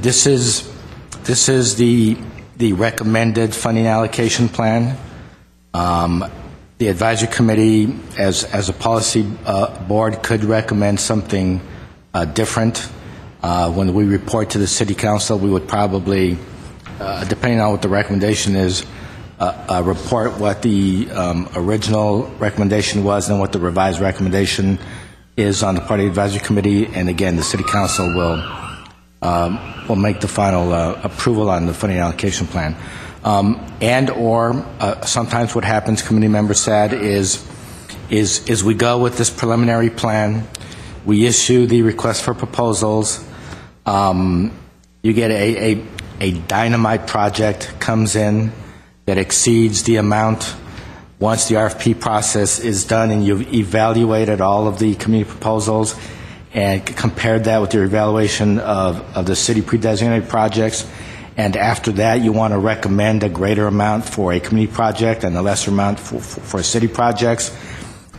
[SPEAKER 5] This is the recommended funding allocation plan. The advisory committee, as a policy board, could recommend something different. When we report to the city council, we would probably, depending on what the recommendation is, report what the original recommendation was and what the revised recommendation is on the part of the advisory committee, and again, the city council will make the final approval on the funding allocation plan. Sometimes what happens, committee members said, is we go with this preliminary plan, we issue the request for proposals, you get a dynamite project comes in that exceeds the amount. Once the RFP process is done and you've evaluated all of the community proposals and compared that with your evaluation of the city pre-designated projects, and after that you want to recommend a greater amount for a community project and a lesser amount for city projects,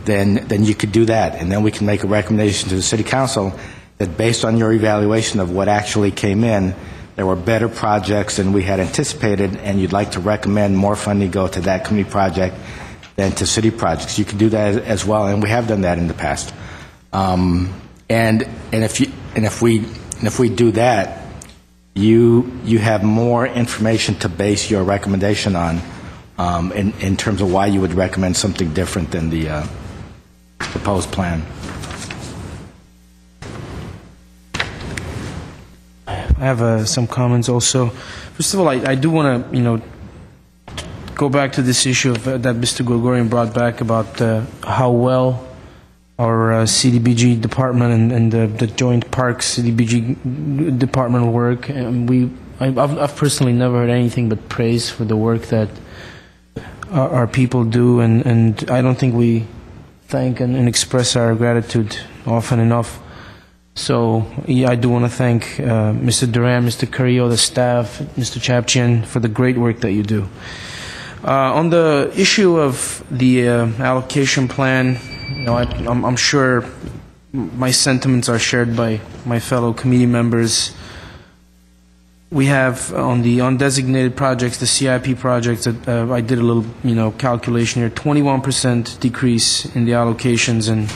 [SPEAKER 5] then you could do that, and then we can make a recommendation to the city council that based on your evaluation of what actually came in, there were better projects than we had anticipated, and you'd like to recommend more funding go to that community project than to city projects. You can do that as well, and we have done that in the past. And if we do that, you have more information to base your recommendation on in terms of why you would recommend something different than the proposed plan.
[SPEAKER 1] I have some comments also. First of all, I do want to, go back to this issue that Mr. Gregorian brought back about how well our CDBG department and the Joint Parks CDBG department work. And I've personally never heard anything but praise for the work that our people do, and I don't think we thank and express our gratitude often enough. So yeah, I do want to thank Mr. Duran, Mr. Carrillo, the staff, Mr. Chapchian for the great work that you do. On the issue of the allocation plan, I'm sure my sentiments are shared by my fellow committee members. We have on the undesignated projects, the CIP projects, I did a little, calculation here, 21% decrease in the allocations, and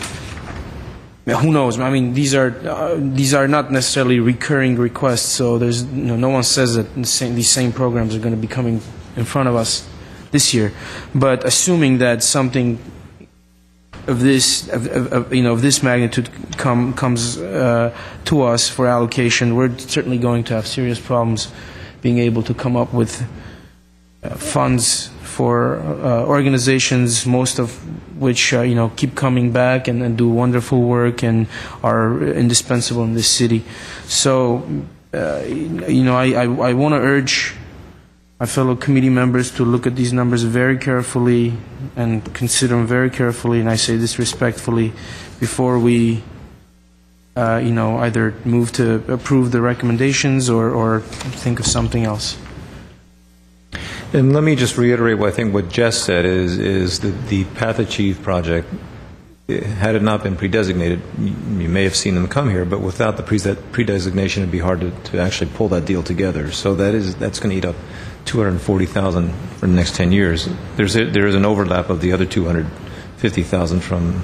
[SPEAKER 1] who knows? I mean, these are not necessarily recurring requests, so there's no one says that these same programs are going to be coming in front of us this year. But assuming that something of this, of this magnitude comes to us for allocation, we're certainly going to have serious problems being able to come up with funds for organizations, most of which keep coming back and do wonderful work and are indispensable in this city. So, I want to urge my fellow committee members to look at these numbers very carefully and consider them very carefully, and I say this respectfully, before we either move to approve the recommendations or think of something else.
[SPEAKER 12] And let me just reiterate what Jess said is that the Path Achieve project, had it not been pre-designated, you may have seen them come here, but without the pre-designation, it'd be hard to actually pull that deal together. So that's going to eat up $240,000 for the next 10 years. There is an overlap of the other $250,000 from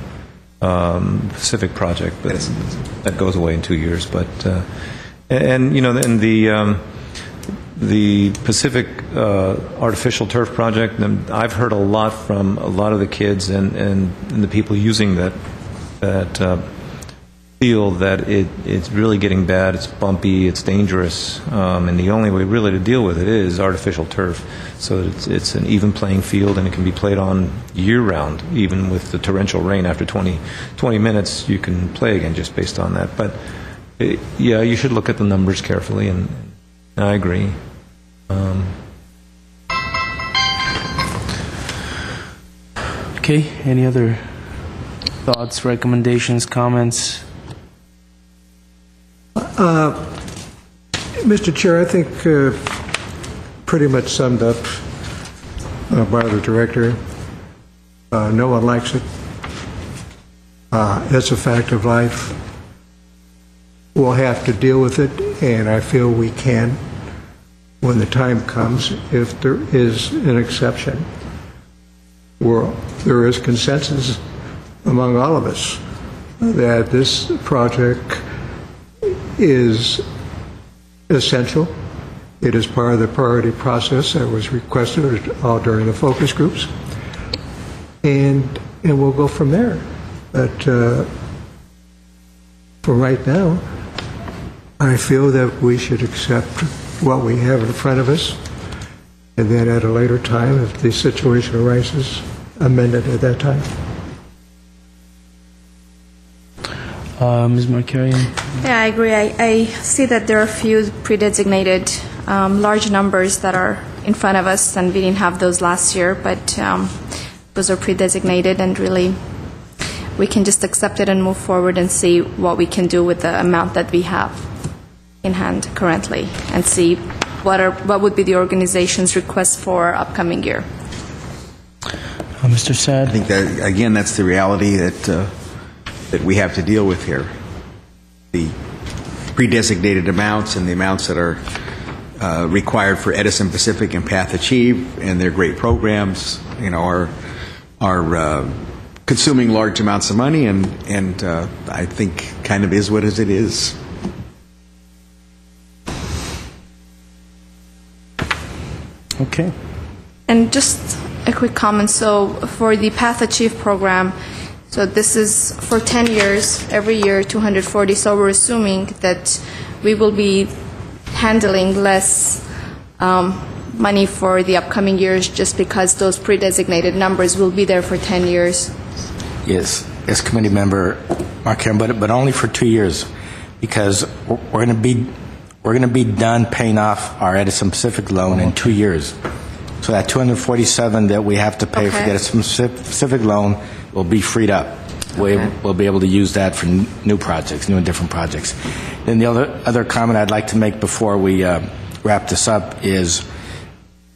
[SPEAKER 12] Pacific project, but that goes away in 2 years. But the Pacific artificial turf project, I've heard a lot from a lot of the kids and the people using that field that it's really getting bad. It's bumpy, it's dangerous, and the only way really to deal with it is artificial turf. So that it's an even playing field, and it can be played on year-round. Even with the torrential rain, after 20 minutes, you can play again just based on that. But yeah, you should look at the numbers carefully, and I agree.
[SPEAKER 1] Okay, any other thoughts, recommendations, comments?
[SPEAKER 3] Mr. Chair, I think pretty much summed up by the director. No one likes it. It's a fact of life. We'll have to deal with it, and I feel we can when the time comes, if there is an exception. There is consensus among all of us that this project is essential. It is part of the priority process that was requested all during the focus groups, and we'll go from there. But for right now, I feel that we should accept what we have in front of us, and then at a later time, if the situation arises, amend it at that time.
[SPEAKER 1] Ms. Markarian?
[SPEAKER 4] Yeah, I agree. I see that there are a few pre-designated large numbers that are in front of us, and we didn't have those last year, but those are pre-designated, and really we can just accept it and move forward and see what we can do with the amount that we have in hand currently, and see what would be the organization's request for upcoming year.
[SPEAKER 1] Mr. Sad?
[SPEAKER 7] I think that, again, that's the reality that we have to deal with here. The pre-designated amounts and the amounts that are required for Edison Pacific and Path Achieve and their great programs, are consuming large amounts of money, and I think kind of is what it is.
[SPEAKER 1] Okay.
[SPEAKER 4] And just a quick comment. So for the Path Achieve program, so this is for 10 years, every year 240. So we're assuming that we will be handling less money for the upcoming years, just because those pre-designated numbers will be there for 10 years.
[SPEAKER 5] Yes, as committee member Mark, but only for 2 years, because we're going to be done paying off our Edison Pacific loan in 2 years. So that 247 that we have to pay for
[SPEAKER 2] Okay.
[SPEAKER 5] that specific loan will be freed up. We'll be able to use that for new projects, new and different projects. Then the other comment I'd like to make before we wrap this up is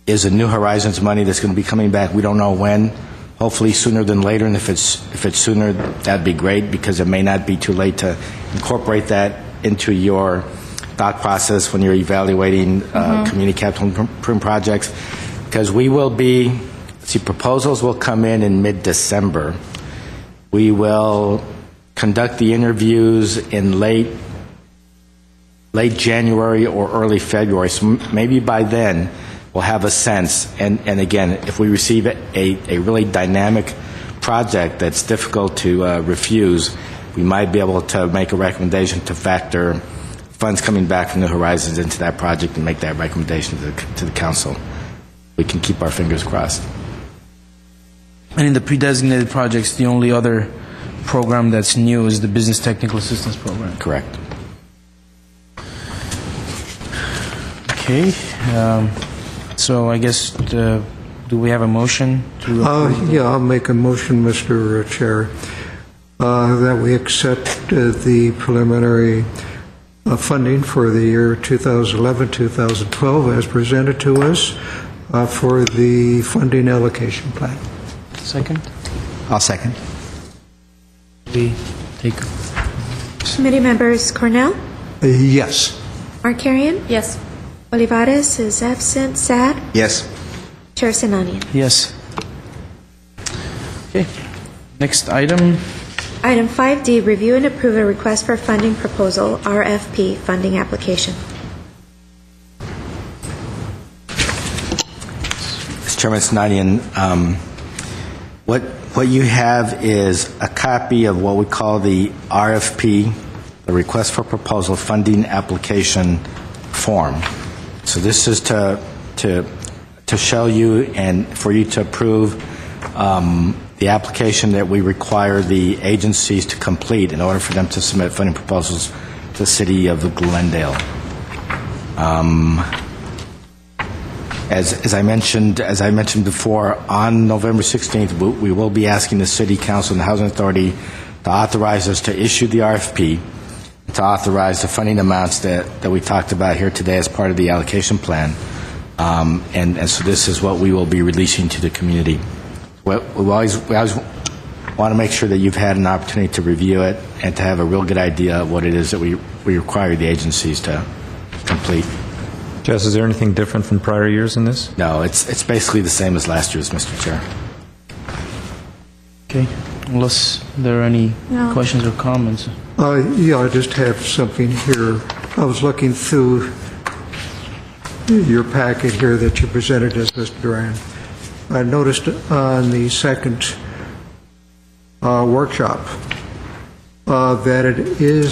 [SPEAKER 5] a New Horizons money that's going to be coming back. We don't know when. Hopefully sooner than later, and if it's sooner, that'd be great, because it may not be too late to incorporate that into your thought process when you're evaluating community capital improvement projects. Because proposals will come in mid-December. We will conduct the interviews in late January or early February. So maybe by then we'll have a sense. And again, if we receive a really dynamic project that's difficult to refuse, we might be able to make a recommendation to factor funds coming back from New Horizons into that project and make that recommendation to the council. We can keep our fingers crossed.
[SPEAKER 1] And in the pre-designated projects, the only other program that's new is the Business Technical Assistance Program.
[SPEAKER 5] Correct.
[SPEAKER 1] Okay. So I guess, do we have a motion to approve?
[SPEAKER 3] Yeah, I'll make a motion, Mr. Chair, that we accept the preliminary funding for the year 2011-2012 as presented to us for the funding allocation plan.
[SPEAKER 1] Second?
[SPEAKER 7] I'll second.
[SPEAKER 1] We take.
[SPEAKER 2] Committee members Cornell,
[SPEAKER 3] Yes.
[SPEAKER 2] Markarian,
[SPEAKER 4] Yes.
[SPEAKER 2] Olivares is absent, Sad,
[SPEAKER 7] Yes.
[SPEAKER 2] Chair Sinanian.
[SPEAKER 1] Yes. Okay. Next item.
[SPEAKER 2] Item 5D, review and approve a request for funding proposal, RFP, funding application.
[SPEAKER 5] Mr. Chairman Sinanian, what you have is a copy of what we call the RFP, the request for proposal funding application form. So this is to show you and for you to approve the application that we require the agencies to complete in order for them to submit funding proposals to the city of Glendale. As I mentioned before, on November 16th, we will be asking the City Council and the Housing Authority to authorize us to issue the RFP, to authorize the funding amounts that we talked about here today as part of the allocation plan. And so this is what we will be releasing to the community. We always want to make sure that you've had an opportunity to review it and to have a real good idea of what it is that we require the agencies to complete.
[SPEAKER 12] Jess, is there anything different from prior years in this?
[SPEAKER 5] No, it's basically the same as last year's, Mr. Chair.
[SPEAKER 1] Okay. Unless there are any questions or comments.
[SPEAKER 3] Yeah, I just have something here. I was looking through your packet here that you presented us, Mr. Duran. I noticed on the second workshop that it is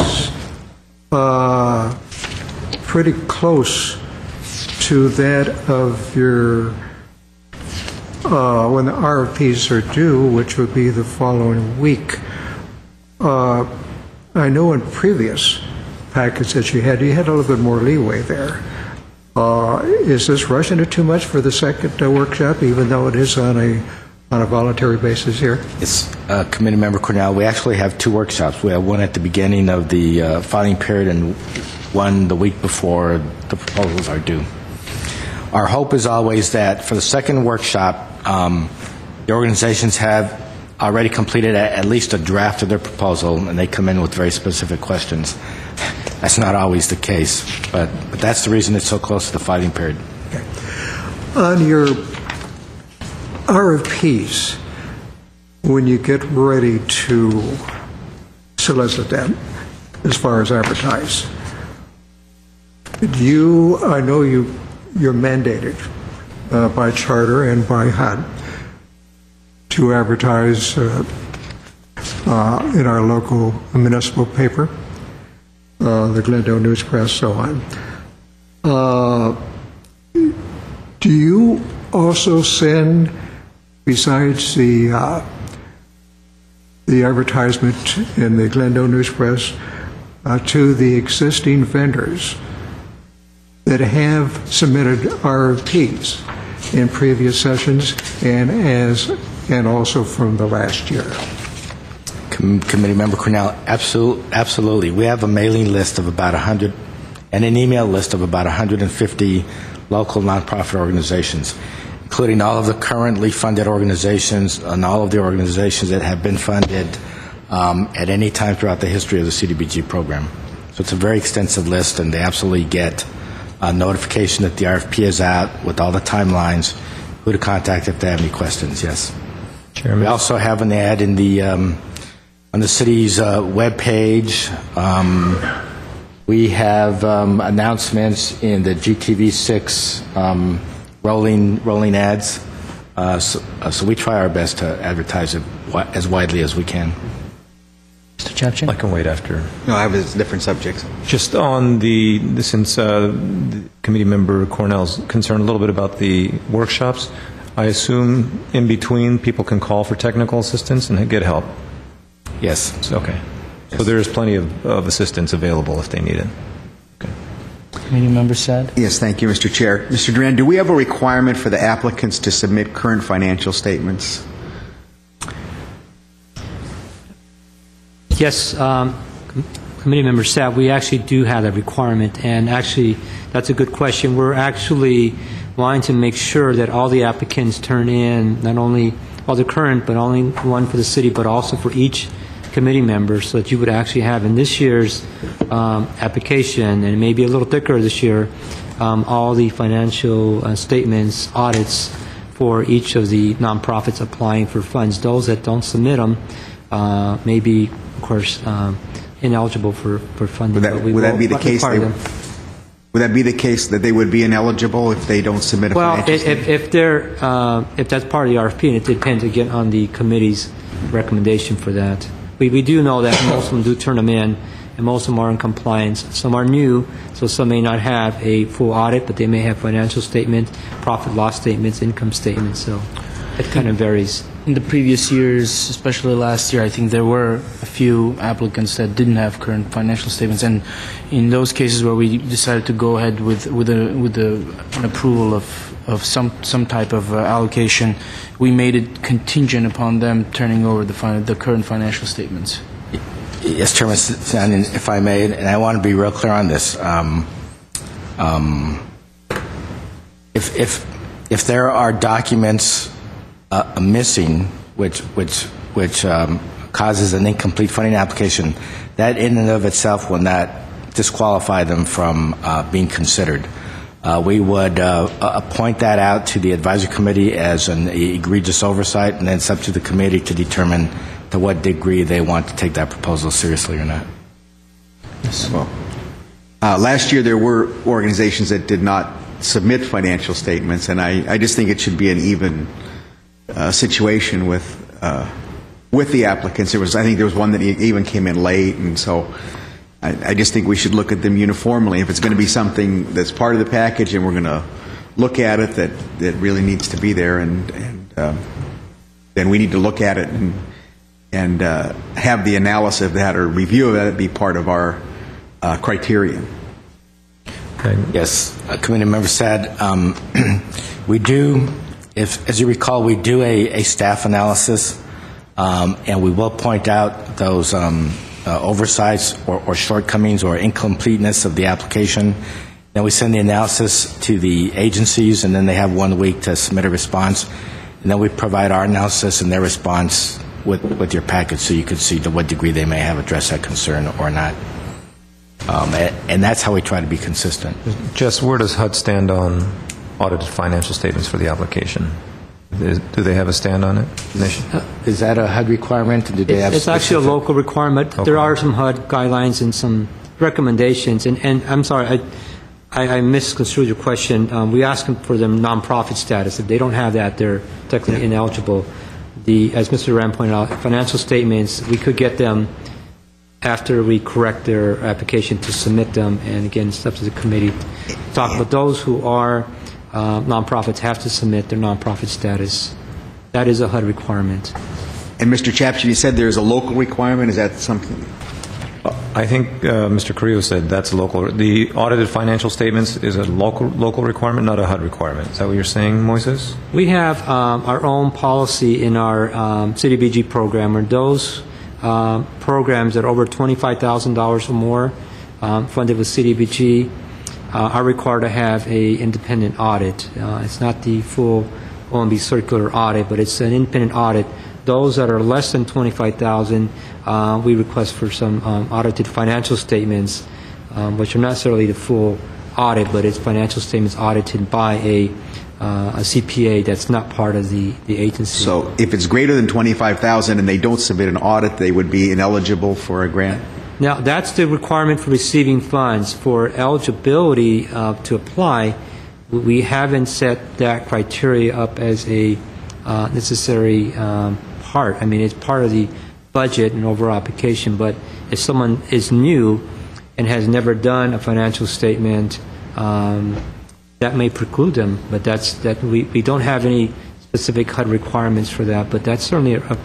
[SPEAKER 3] pretty close to that of your when the RFPs are due, which would be the following week. I know in previous packets that you had a little bit more leeway there. Is this rushing it too much for the second workshop, even though it is on a voluntary basis here?
[SPEAKER 5] It's Committee Member Cornell. We actually have two workshops. We have one at the beginning of the filing period and one the week before the proposals are due. Our hope is always that for the second workshop, the organizations have already completed at least a draft of their proposal, and they come in with very specific questions. That's not always the case, but that's the reason it's so close to the filing period.
[SPEAKER 3] Okay. On your RFPs, when you get ready to solicit them, as far as advertise, I know you're mandated by charter and by HUD to advertise in our local municipal paper, the Glendale News Press, so on. Do you also send, besides the advertisement in the Glendale News Press, to the existing vendors that have submitted RFPs? in previous sessions and also from the last year.
[SPEAKER 5] Committee Member Cornell, absolutely. We have a mailing list of about 100 and an email list of about 150 local nonprofit organizations, including all of the currently funded organizations and all of the organizations that have been funded at any time throughout the history of the CDBG program. So it's a very extensive list, and they absolutely get a notification that the RFP is out with all the timelines, who to contact if they have any questions. Yes.
[SPEAKER 12] Chairman.
[SPEAKER 5] We also have an ad in the on the city's webpage. We have announcements in the GTV6 rolling ads. So we try our best to advertise it as widely as we can.
[SPEAKER 1] Mr. Chapchin?
[SPEAKER 12] I can wait after.
[SPEAKER 7] No, I have a different subject.
[SPEAKER 12] Just on since the committee member Cornell's concerned a little bit about the workshops, I assume in between people can call for technical assistance and get help.
[SPEAKER 5] Yes.
[SPEAKER 12] Okay. Yes. So there is plenty of assistance available if they need it. Okay.
[SPEAKER 1] Committee Member Saad?
[SPEAKER 7] Yes, thank you, Mr. Chair. Mr. Duran, do we have a requirement for the applicants to submit current financial statements?
[SPEAKER 11] Yes, Committee Member Saab, we actually do have that requirement, and actually, that's a good question. We're actually wanting to make sure that all the applicants turn in not only all the current, but only one for the city, but also for each committee member, so that you would actually have in this year's application, and it may be a little thicker this year, all the financial statements, audits for each of the nonprofits applying for funds. Those that don't submit them may be, of course, ineligible for funding.
[SPEAKER 7] Would that be the case? Would that be the case that they would be ineligible if they don't submit a financial statement?
[SPEAKER 11] If that's part of the RFP, and it depends again on the committee's recommendation for that. We do know that most of them do turn them in, and most of them are in compliance. Some are new, so some may not have a full audit, but they may have financial statement, profit loss statements, income statements. So it kind of varies.
[SPEAKER 1] In the previous years, especially last year, I think there were a few applicants that didn't have current financial statements, and in those cases where we decided to go ahead with an approval of some type of allocation, we made it contingent upon them turning over the current financial statements.
[SPEAKER 5] Yes, Chairman Sanian, if I may, and I want to be real clear on this. If there are documents missing, which causes an incomplete funding application, that in and of itself will not disqualify them from being considered. We would point that out to the advisory committee as an egregious oversight, and then it's up to the committee to determine to what degree they want to take that proposal seriously or not.
[SPEAKER 7] Yes. Well, last year there were organizations that did not submit financial statements, and I just think it should be an even situation with the applicants. I think there was one that even came in late, and so I just think we should look at them uniformly. If it's going to be something that's part of the package, and we're going to look at it that really needs to be there, and then we need to look at it and have the analysis of that or review of that be part of our criterion.
[SPEAKER 5] Yes, Committee Member Saad, we do. As you recall, we do a staff analysis, and we will point out those oversights or shortcomings or incompleteness of the application. Then we send the analysis to the agencies, and then they have 1 week to submit a response. And then we provide our analysis and their response with your package, so you can see to what degree they may have addressed that concern or not. And that's how we try to be consistent.
[SPEAKER 12] Jess, where does HUD stand on audited financial statements for the application? Do they have a stand on it?
[SPEAKER 5] Is that a HUD requirement? Do they have
[SPEAKER 11] it's actually a local requirement. Okay. There are some HUD guidelines and some recommendations. And I'm sorry, I misconstrued your question. We ask them for their nonprofit status. If they don't have that, they're technically ineligible. As Mr. Ram pointed out, financial statements, we could get them after we correct their application to submit them. And again, it's up to the committee to talk about those who are nonprofits have to submit their nonprofit status. That is a HUD requirement.
[SPEAKER 7] And Mr. Chapchin, you said there is a local requirement. Is that something?
[SPEAKER 12] I think Mr. Carrillo said that's local. The audited financial statements is a local requirement, not a HUD requirement. Is that what you're saying, Moises?
[SPEAKER 11] We have our own policy in our CDBG program, where those programs that are over $25,000 or more funded with CDBG are required to have a independent audit. It's not the full OMB circular audit, but it's an independent audit. Those that are less than $25,000, we request for some audited financial statements, which are not necessarily the full audit, but it's financial statements audited by a CPA that's not part of the agency.
[SPEAKER 7] So if it's greater than $25,000 and they don't submit an audit, they would be ineligible for a grant?
[SPEAKER 11] Now, that's the requirement for receiving funds. For eligibility to apply, we haven't set that criteria up as a necessary part. I mean, it's part of the budget and overall application, but if someone is new and has never done a financial statement, that may preclude them, but we don't have any specific HUD requirements for that, but that's certainly a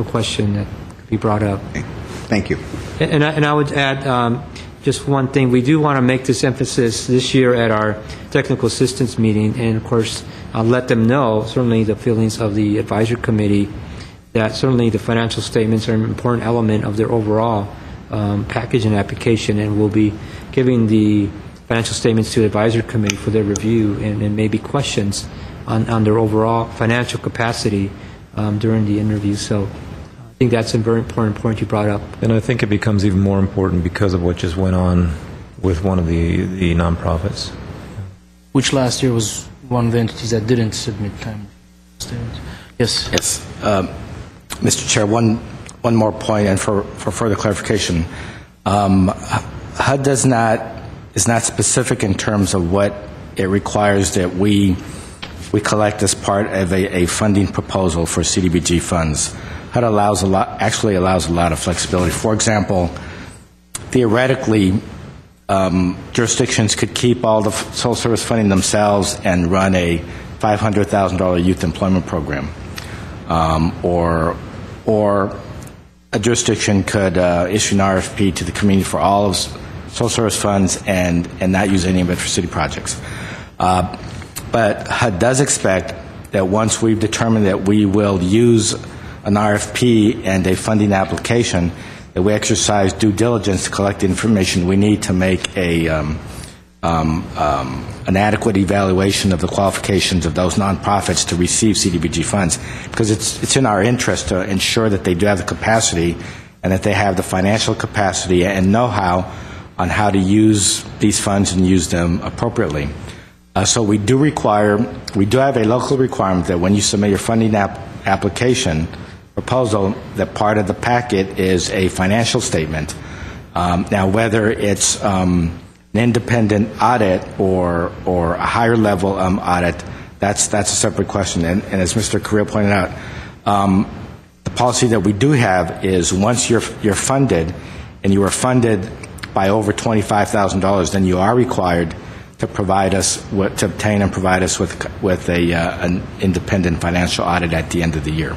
[SPEAKER 11] question that could be brought up.
[SPEAKER 7] Okay. Thank you.
[SPEAKER 11] And I would add just one thing. We do want to make this emphasis this year at our technical assistance meeting, and of course, let them know, certainly the feelings of the advisory committee, that certainly the financial statements are an important element of their overall package and application, and we'll be giving the financial statements to the advisory committee for their review and maybe questions on their overall financial capacity during the interview. So I think that's a very important point you brought up.
[SPEAKER 12] And I think it becomes even more important because of what just went on with one of the nonprofits.
[SPEAKER 1] Which last year was one of the entities that didn't submit time statements. Yes.
[SPEAKER 5] Yes. Mr. Chair, one more point, and for further clarification, HUD is not specific in terms of what it requires that we collect as part of a funding proposal for CDBG funds. HUD actually allows a lot of flexibility. For example, theoretically, jurisdictions could keep all the sole service funding themselves and run a $500,000 youth employment program. Or a jurisdiction could issue an RFP to the community for all of social service funds and not use any of it for city projects. But HUD does expect that once we've determined that we will use an RFP and a funding application, that we exercise due diligence to collect the information we need to make an adequate evaluation of the qualifications of those nonprofits to receive CDBG funds, because it's in our interest to ensure that they do have the capacity and that they have the financial capacity and know-how on how to use these funds and use them appropriately. So we do have a local requirement that when you submit your funding application proposal, that part of the packet is a financial statement. Now, whether it's an independent audit or a higher level audit, that's a separate question. And as Mr. Carrillo pointed out, the policy that we do have is once you're funded, and you are funded by over $25,000, then you are required to provide us to obtain and provide us with an independent financial audit at the end of the year.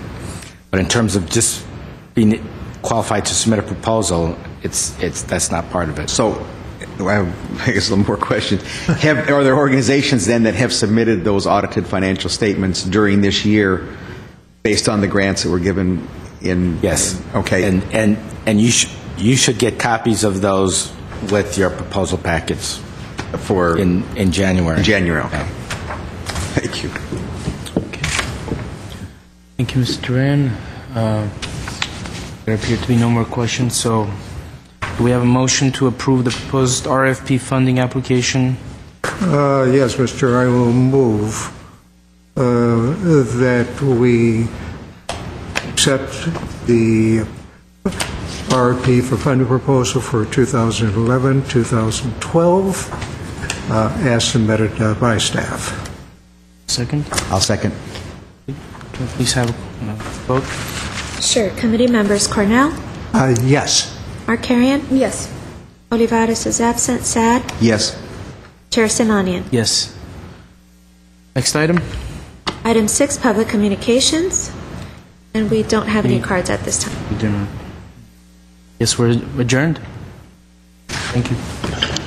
[SPEAKER 5] But in terms of just being qualified to submit a proposal, that's not part of it.
[SPEAKER 7] So, I guess a little more questions. Are there organizations then that have submitted those audited financial statements during this year based on the grants that were given in?
[SPEAKER 5] Yes.
[SPEAKER 7] Okay.
[SPEAKER 5] And you should get copies of those with your proposal packets in January.
[SPEAKER 7] In January. Okay. Thank you.
[SPEAKER 1] Thank you, Mr. Duran. There appear to be no more questions, so do we have a motion to approve the proposed RFP funding application?
[SPEAKER 3] Yes, Mr. I will move that we accept the RFP for funding proposal for 2011-2012 as submitted by staff.
[SPEAKER 1] Second?
[SPEAKER 7] I'll second.
[SPEAKER 1] Please have a vote.
[SPEAKER 2] Sure. Committee members Cornell?
[SPEAKER 3] Yes.
[SPEAKER 2] Markarian?
[SPEAKER 4] Yes.
[SPEAKER 2] Olivares is absent. Sad?
[SPEAKER 7] Yes.
[SPEAKER 2] Chair Sinanian?
[SPEAKER 1] Yes. Next item?
[SPEAKER 2] Item 6, public communications. And we don't have any cards at this time.
[SPEAKER 1] We do not. Yes, we're adjourned. Thank you.